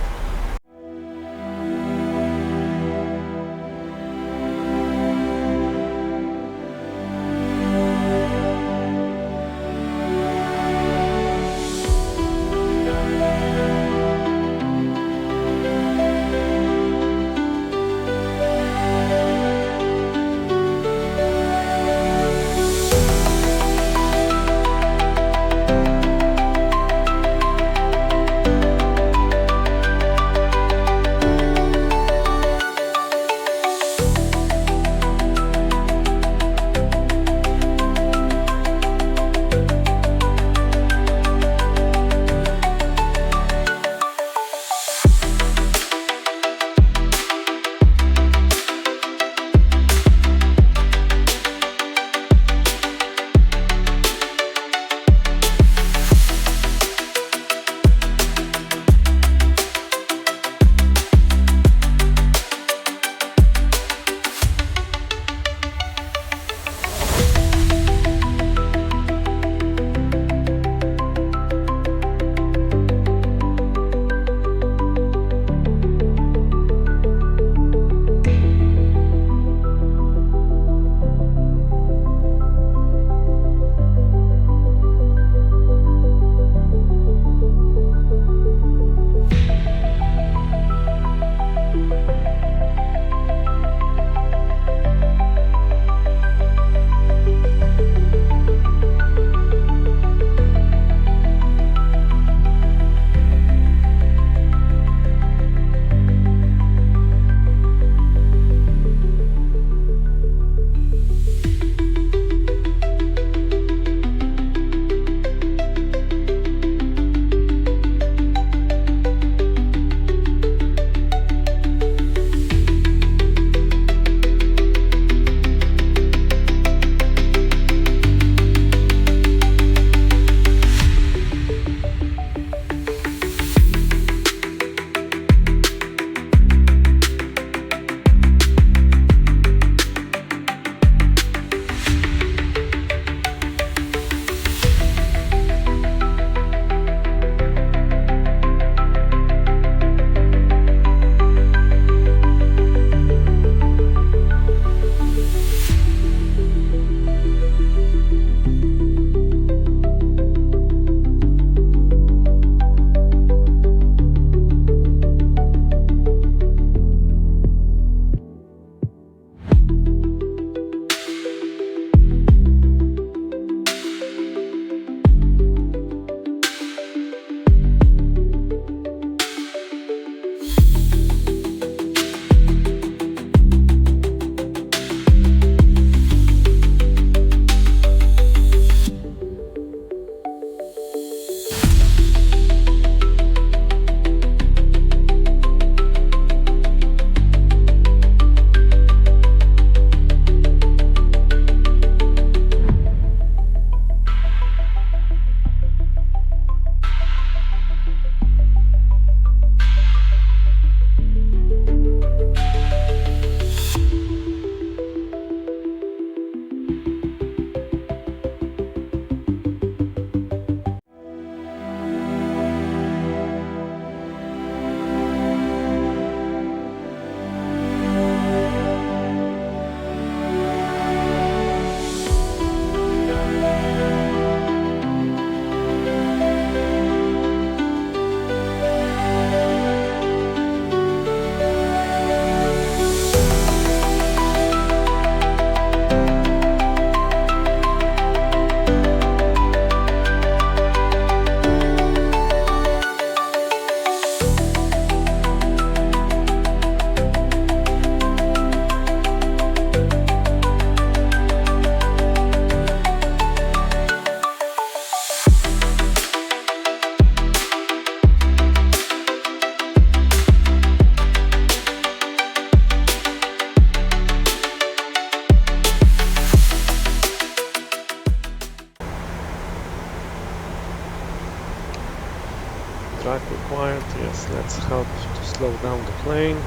required. Yes, let's help to slow down the plane.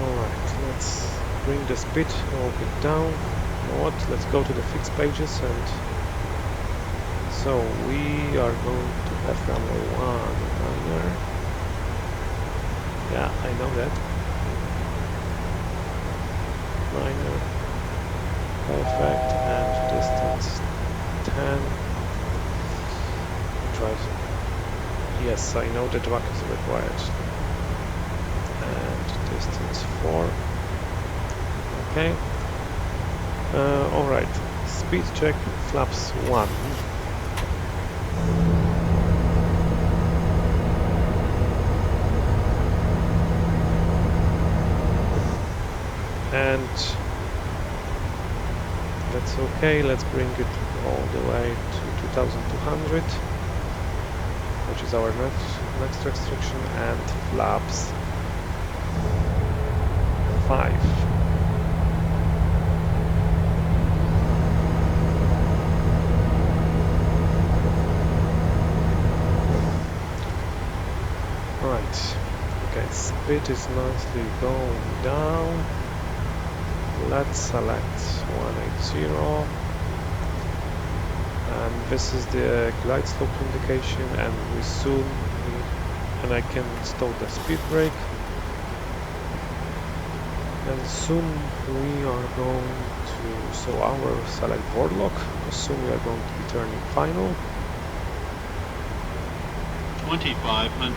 Alright, let's bring the speed a little bit down. You know what? Let's go to the fixed pages, and so we are going to have runway 19er. Yeah, I know that. Minor. Perfect, and distance 10. Drive. Yes, I know the drag is required. And distance 4. Okay. Alright. Speed check, flaps 1. And that's okay. Let's bring it all the way to 2200, which is our next restriction, and flaps 5. Right. Okay, speed is nicely going down. Let's select 180, and this is the glide slope indication, and I can install the speed brake, and soon we are going to, so our select board lock, because soon we are going to be turning final. 2500.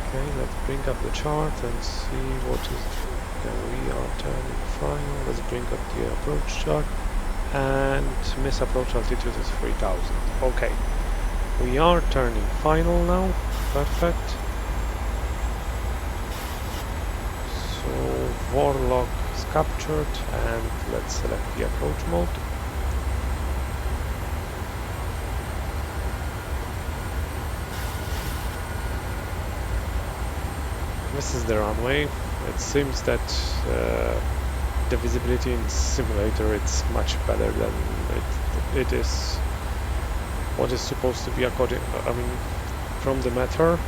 Okay, let's bring up the chart and see what is. Okay, we are turning final. Let's bring up the approach chart, and miss approach altitude is 3000. Okay, we are turning final now. Perfect. So Warlock is captured, and let's select the approach mode. This is the runway. It seems that the visibility in simulator it's much better than it is what is supposed to be according, I mean, from the matter.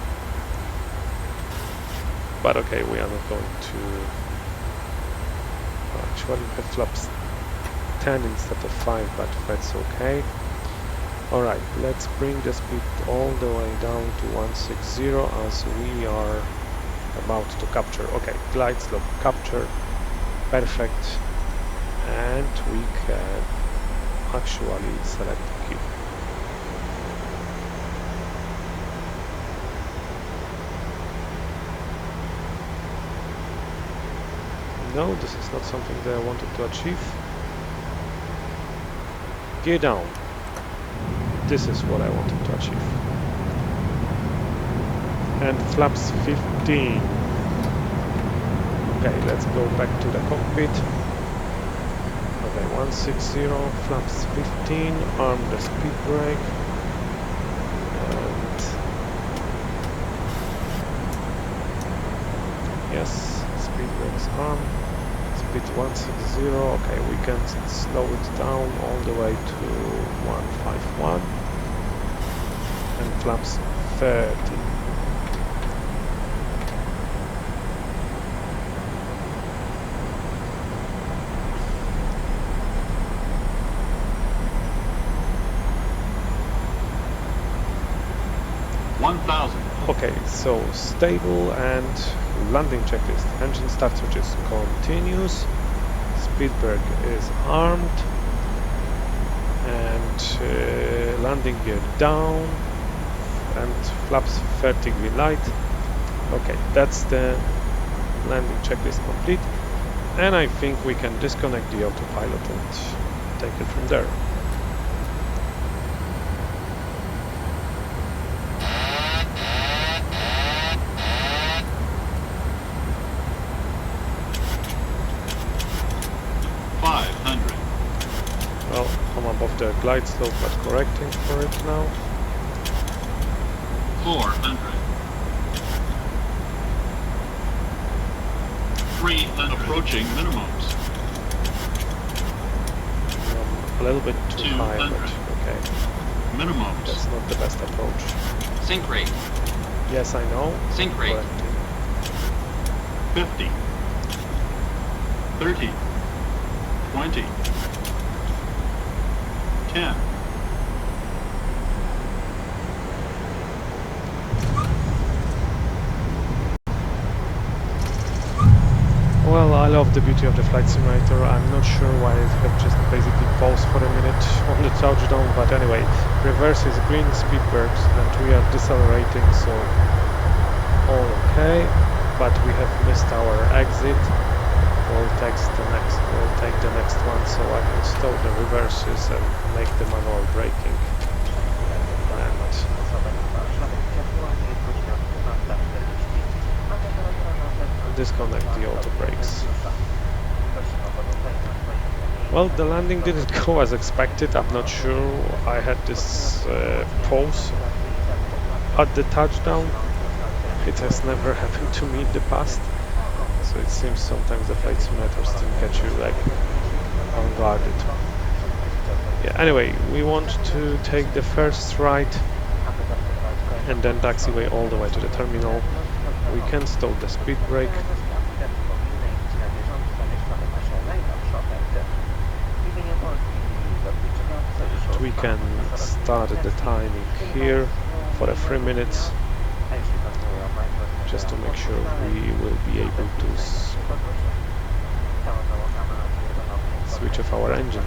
But okay, we are not going to actually have flaps 10 instead of 5, but that's okay. Alright, let's bring the speed all the way down to 160 as we are about to capture. Okay, glide slope capture, perfect, and we can actually select Q. No, this is not something that I wanted to achieve. Gear down. This is what I wanted to achieve. And flaps 15. Okay, let's go back to the cockpit. Okay, 160, flaps 15, arm the speed brake. And yes, speed brake is armed. Speed 160, okay, we can slow it down all the way to 151. And flaps 30. Okay, so stable and landing checklist. Engine start switch is continuous. Speed brake is armed. And landing gear down. And flaps 30 green light. Okay, that's the landing checklist complete. And I think we can disconnect the autopilot and take it from there. Above the glide slope, but correcting for it now. 400. 3 and approaching minimums. A little bit too high, but okay. Minimums. That's not the best approach. Sink rate. Yes, I know. Sink rate. Correcting. 50. 30. 20. 10. Well, I love the beauty of the flight simulator. I'm not sure why it have just basically paused for a minute on the touchdown, but anyway, reverse is green, speed works, and we are decelerating, so all okay. But we have missed our exit. We'll take the next one, so I can stop the reverses and make the manual braking. And disconnect the auto brakes. Well, the landing didn't go as expected. I'm not sure. I had this pause at the touchdown. It has never happened to me in the past. So it seems sometimes the flight simulators still catch you like unguarded. Yeah, anyway, we want to take the first right and then taxiway all the way to the terminal. We can stop the speed brake. And we can start the timing here for the 3 minutes, just to make sure we will be able to switch off our engine.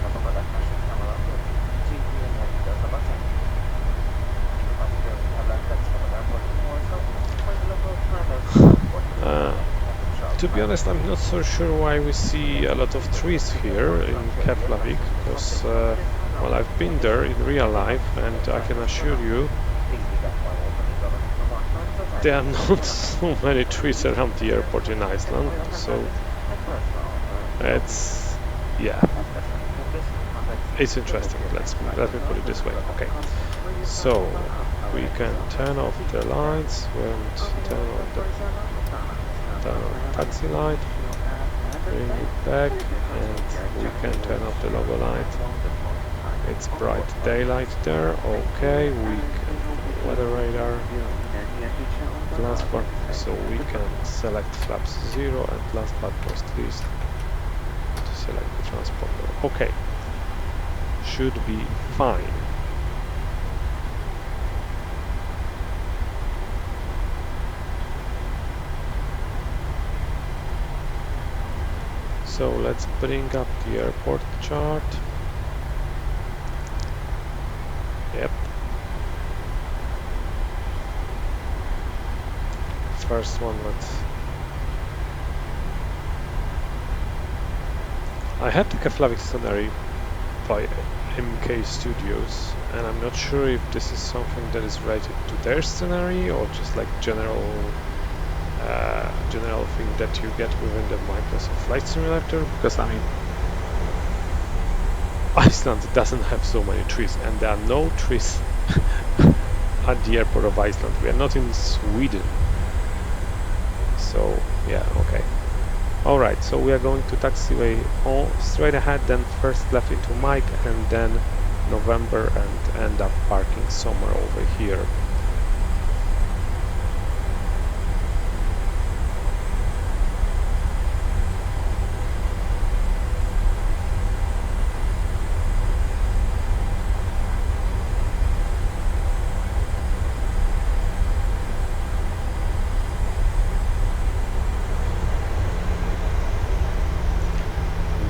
To be honest, I'm not so sure why we see a lot of trees here in Keflavik, because well, I've been there in real life, and I can assure you there are not so many trees around the airport in Iceland. So it's, yeah, it's interesting. Let me put it this way. Okay, so we can turn off the lights and turn on the taxi light, bring it back, and we can turn off the logo light. It's bright daylight there. Okay, we can weather radar, transport, so we can select flaps 0, and last but not least to select the transponder. Okay, should be fine. So let's bring up the airport chart. Yep. First one, I had the Keflavik scenario by MK Studios, and I'm not sure if this is something that is related to their scenario or just like general thing that you get within the Microsoft Flight Simulator, because I mean, Iceland doesn't have so many trees, and there are no trees at the airport of Iceland. We are not in Sweden. So yeah, okay. Alright, so we are going to taxiway all straight ahead, then first left into Mike, and then November, and end up parking somewhere over here.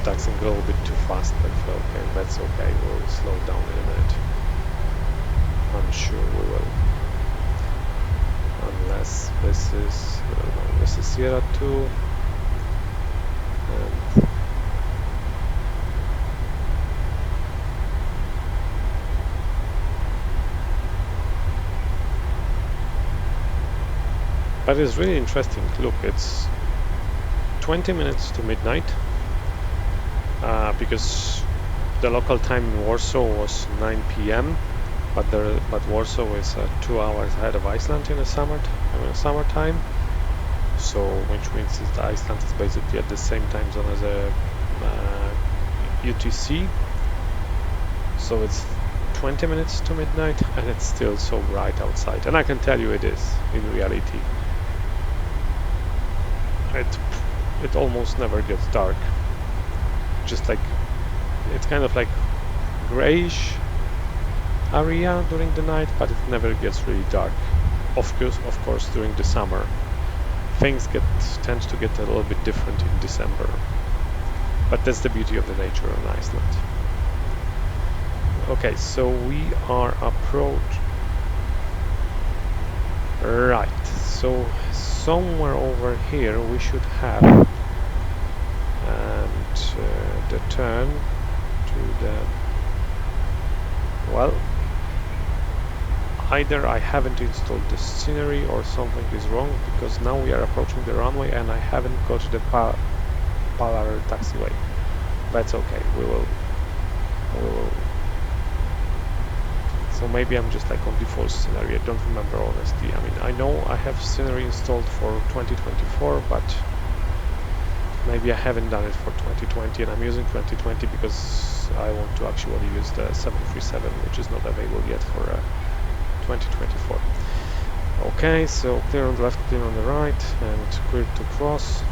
Taxing a little bit too fast, but okay, that's okay. We'll slow down in a minute. I'm sure we will. Unless this is Sierra 2. And but it's really interesting. Look, it's 20 minutes to midnight. Because the local time in Warsaw was 9 p.m. but Warsaw is 2 hours ahead of Iceland in the summertime. so which means that Iceland is basically at the same time zone as a UTC. So it's 20 minutes to midnight and it's still so bright outside, and I can tell you it is in reality. It almost never gets dark. Just like it's kind of like grayish area during the night, but it never gets really dark. Of course, during the summer, things tend to get a little bit different in December. But that's the beauty of the nature on Iceland. Okay, so we are right. So somewhere over here we should have the turn to the, well, either I haven't installed the scenery or something is wrong, because now we are approaching the runway and I haven't got the Polar taxiway. That's okay, we will. So maybe I'm just like on default scenery, I don't remember honestly. I mean, I know I have scenery installed for 2024, but maybe I haven't done it for 2020, and I'm using 2020 because I want to actually use the 737, which is not available yet for 2024. Okay, so clear on the left, clear on the right, and clear to cross.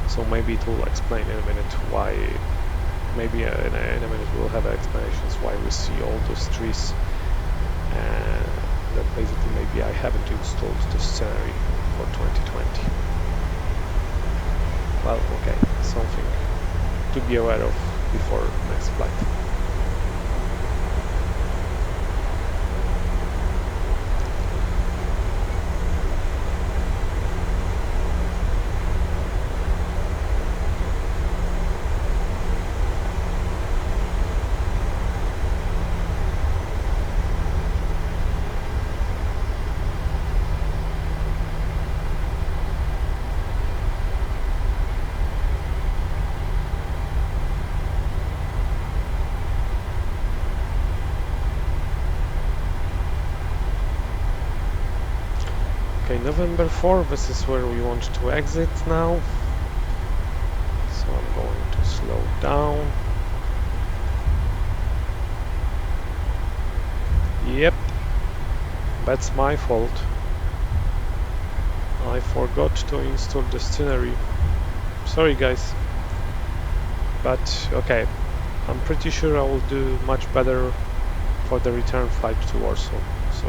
So maybe it will explain in a minute why, maybe in a minute we'll have explanations why we see all those trees. That basically maybe I haven't installed the scenery for 2020. Well, okay, something to be aware of before next flight. Okay, November 4, this is where we want to exit now. So I'm going to slow down. Yep, that's my fault. I forgot to install the scenery. Sorry guys. But okay, I'm pretty sure I will do much better for the return flight to Warsaw. So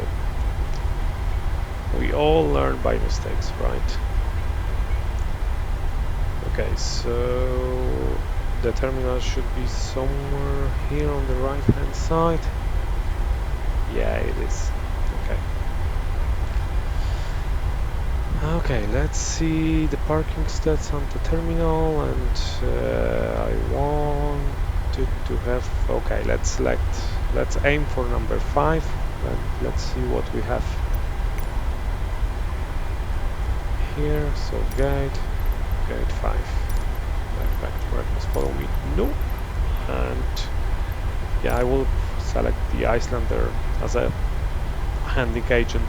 we all learn by mistakes, right? Okay, so the terminal should be somewhere here on the right hand side. Yeah, it is. Okay. Okay, let's see the parking stats on the terminal, and I wanted to have, okay, let's aim for number 5, and let's see what we have here. So gate 5. Back to reference, follow me. No. And yeah, I will select the Icelander as a handling agent.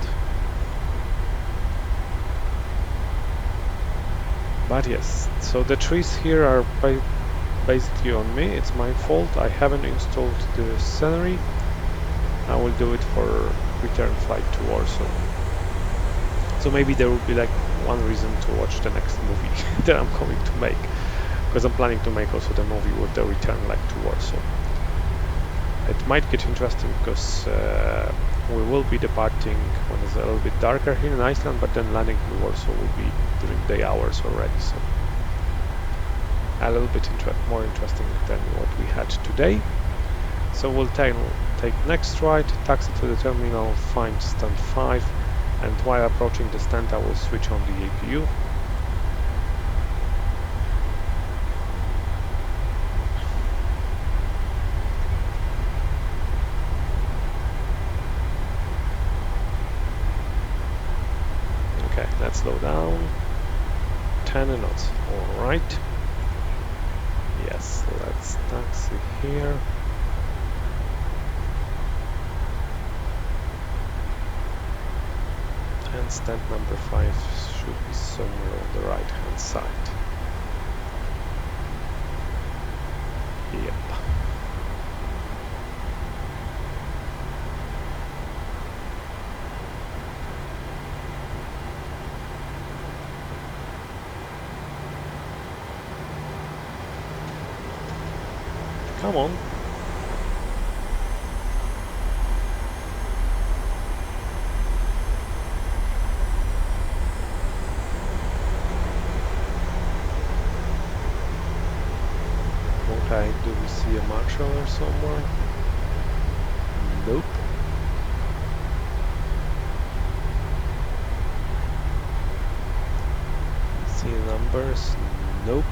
But yes, so the trees here are basically on me. It's my fault. I haven't installed the scenery. I will do it for return flight to Warsaw. So maybe there will be like one reason to watch the next movie that I'm going to make, because I'm planning to make also the movie with the return leg to Warsaw. It might get interesting because we will be departing when it's a little bit darker here in Iceland, but then landing in Warsaw will be during day hours already, so a little bit more interesting than what we had today. So we'll take next right, taxi to the terminal, find stand 5, and while approaching the stand I will switch on the APU. Okay, let's slow down. 10 knots. Alright. Yes, let's taxi here. and stand number 5 should be somewhere on the right hand side. Yep. Come on. Okay, do we see a marshaller somewhere? Nope. See numbers? Nope.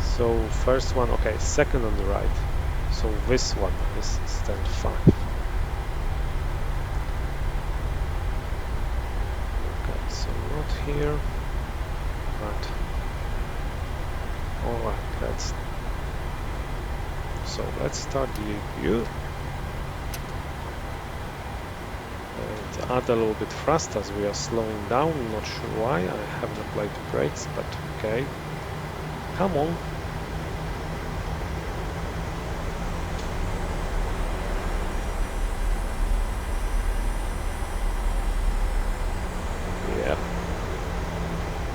So first one, okay, second on the right. So this one is stand 5. Okay, so not here, but alright, let's start the APU and add a little bit thrust as we are slowing down. Not sure why, I haven't applied the brakes, but okay. Come on.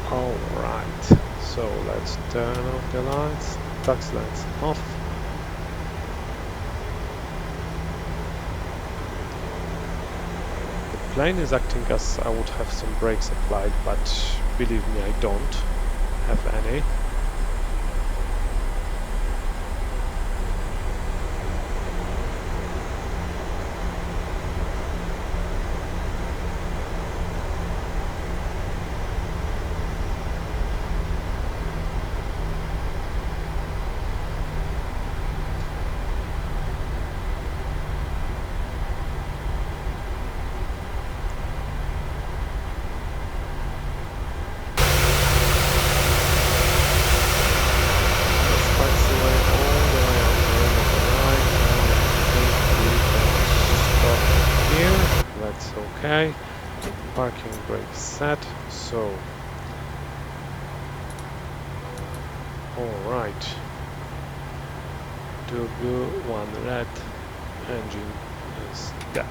Alright, so let's turn off the lights, taxi lights off. The plane is acting as I would have some brakes applied, but believe me, I don't have any. Okay, parking brake set, so alright, 2 blue, 1 red, engine is dead.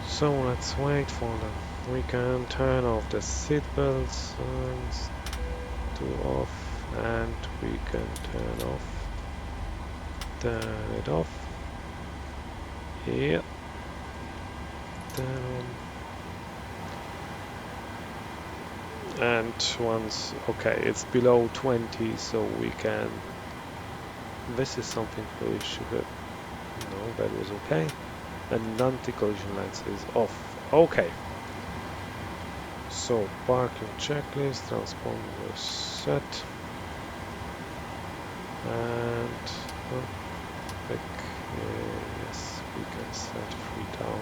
So let's wait for them. We can turn off the seat belts, signs, 2 off, and we can turn it off. Yeah. Down. And once, okay, it's below 20, so we can. This is something we should have. No, that was okay. And anti-collision lights is off. Okay. So parking checklist, transponder set, and yes, we can set 3000.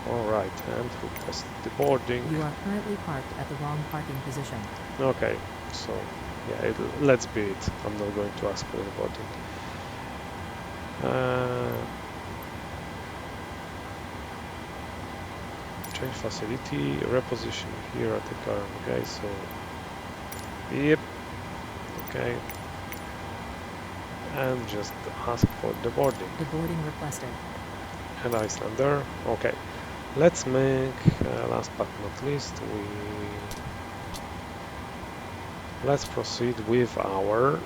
Alright, and request the boarding. You are currently parked at the wrong parking position. Okay, so yeah, let's be it. I'm not going to ask for the boarding. Change facility, reposition here at the car. Okay, so yep, okay, and just ask for the boarding. The boarding requested. And Icelander. Okay, let's make last but not least, let's proceed with our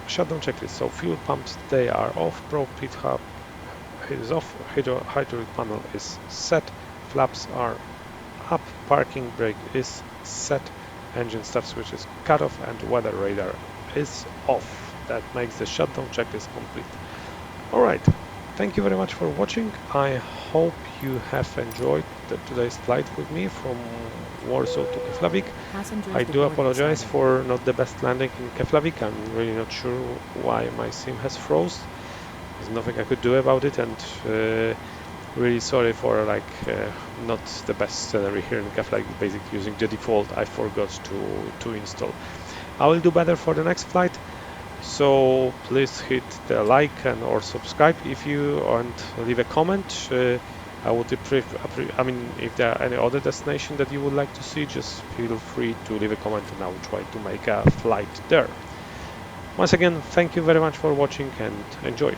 shutdown checklist. So fuel pumps, they are off, probe heat hub is off, hydraulic panel is set, flaps are up, parking brake is set, engine start switch is cut off, and weather radar is off. That makes the shutdown checklist complete. Alright, thank you very much for watching. I hope you have enjoyed today's flight with me from Warsaw to Keflavik. I do apologize for not the best landing in Keflavik. I'm really not sure why my sim has froze. There's nothing I could do about it, and really sorry for not the best scenery here in Keflavik. Basically using the default I forgot to install. I will do better for the next flight. So please hit the like and or subscribe if you and leave a comment. I would I mean, if there are any other destination that you would like to see, just feel free to leave a comment and I will try to make a flight there. Once again, thank you very much for watching and enjoy.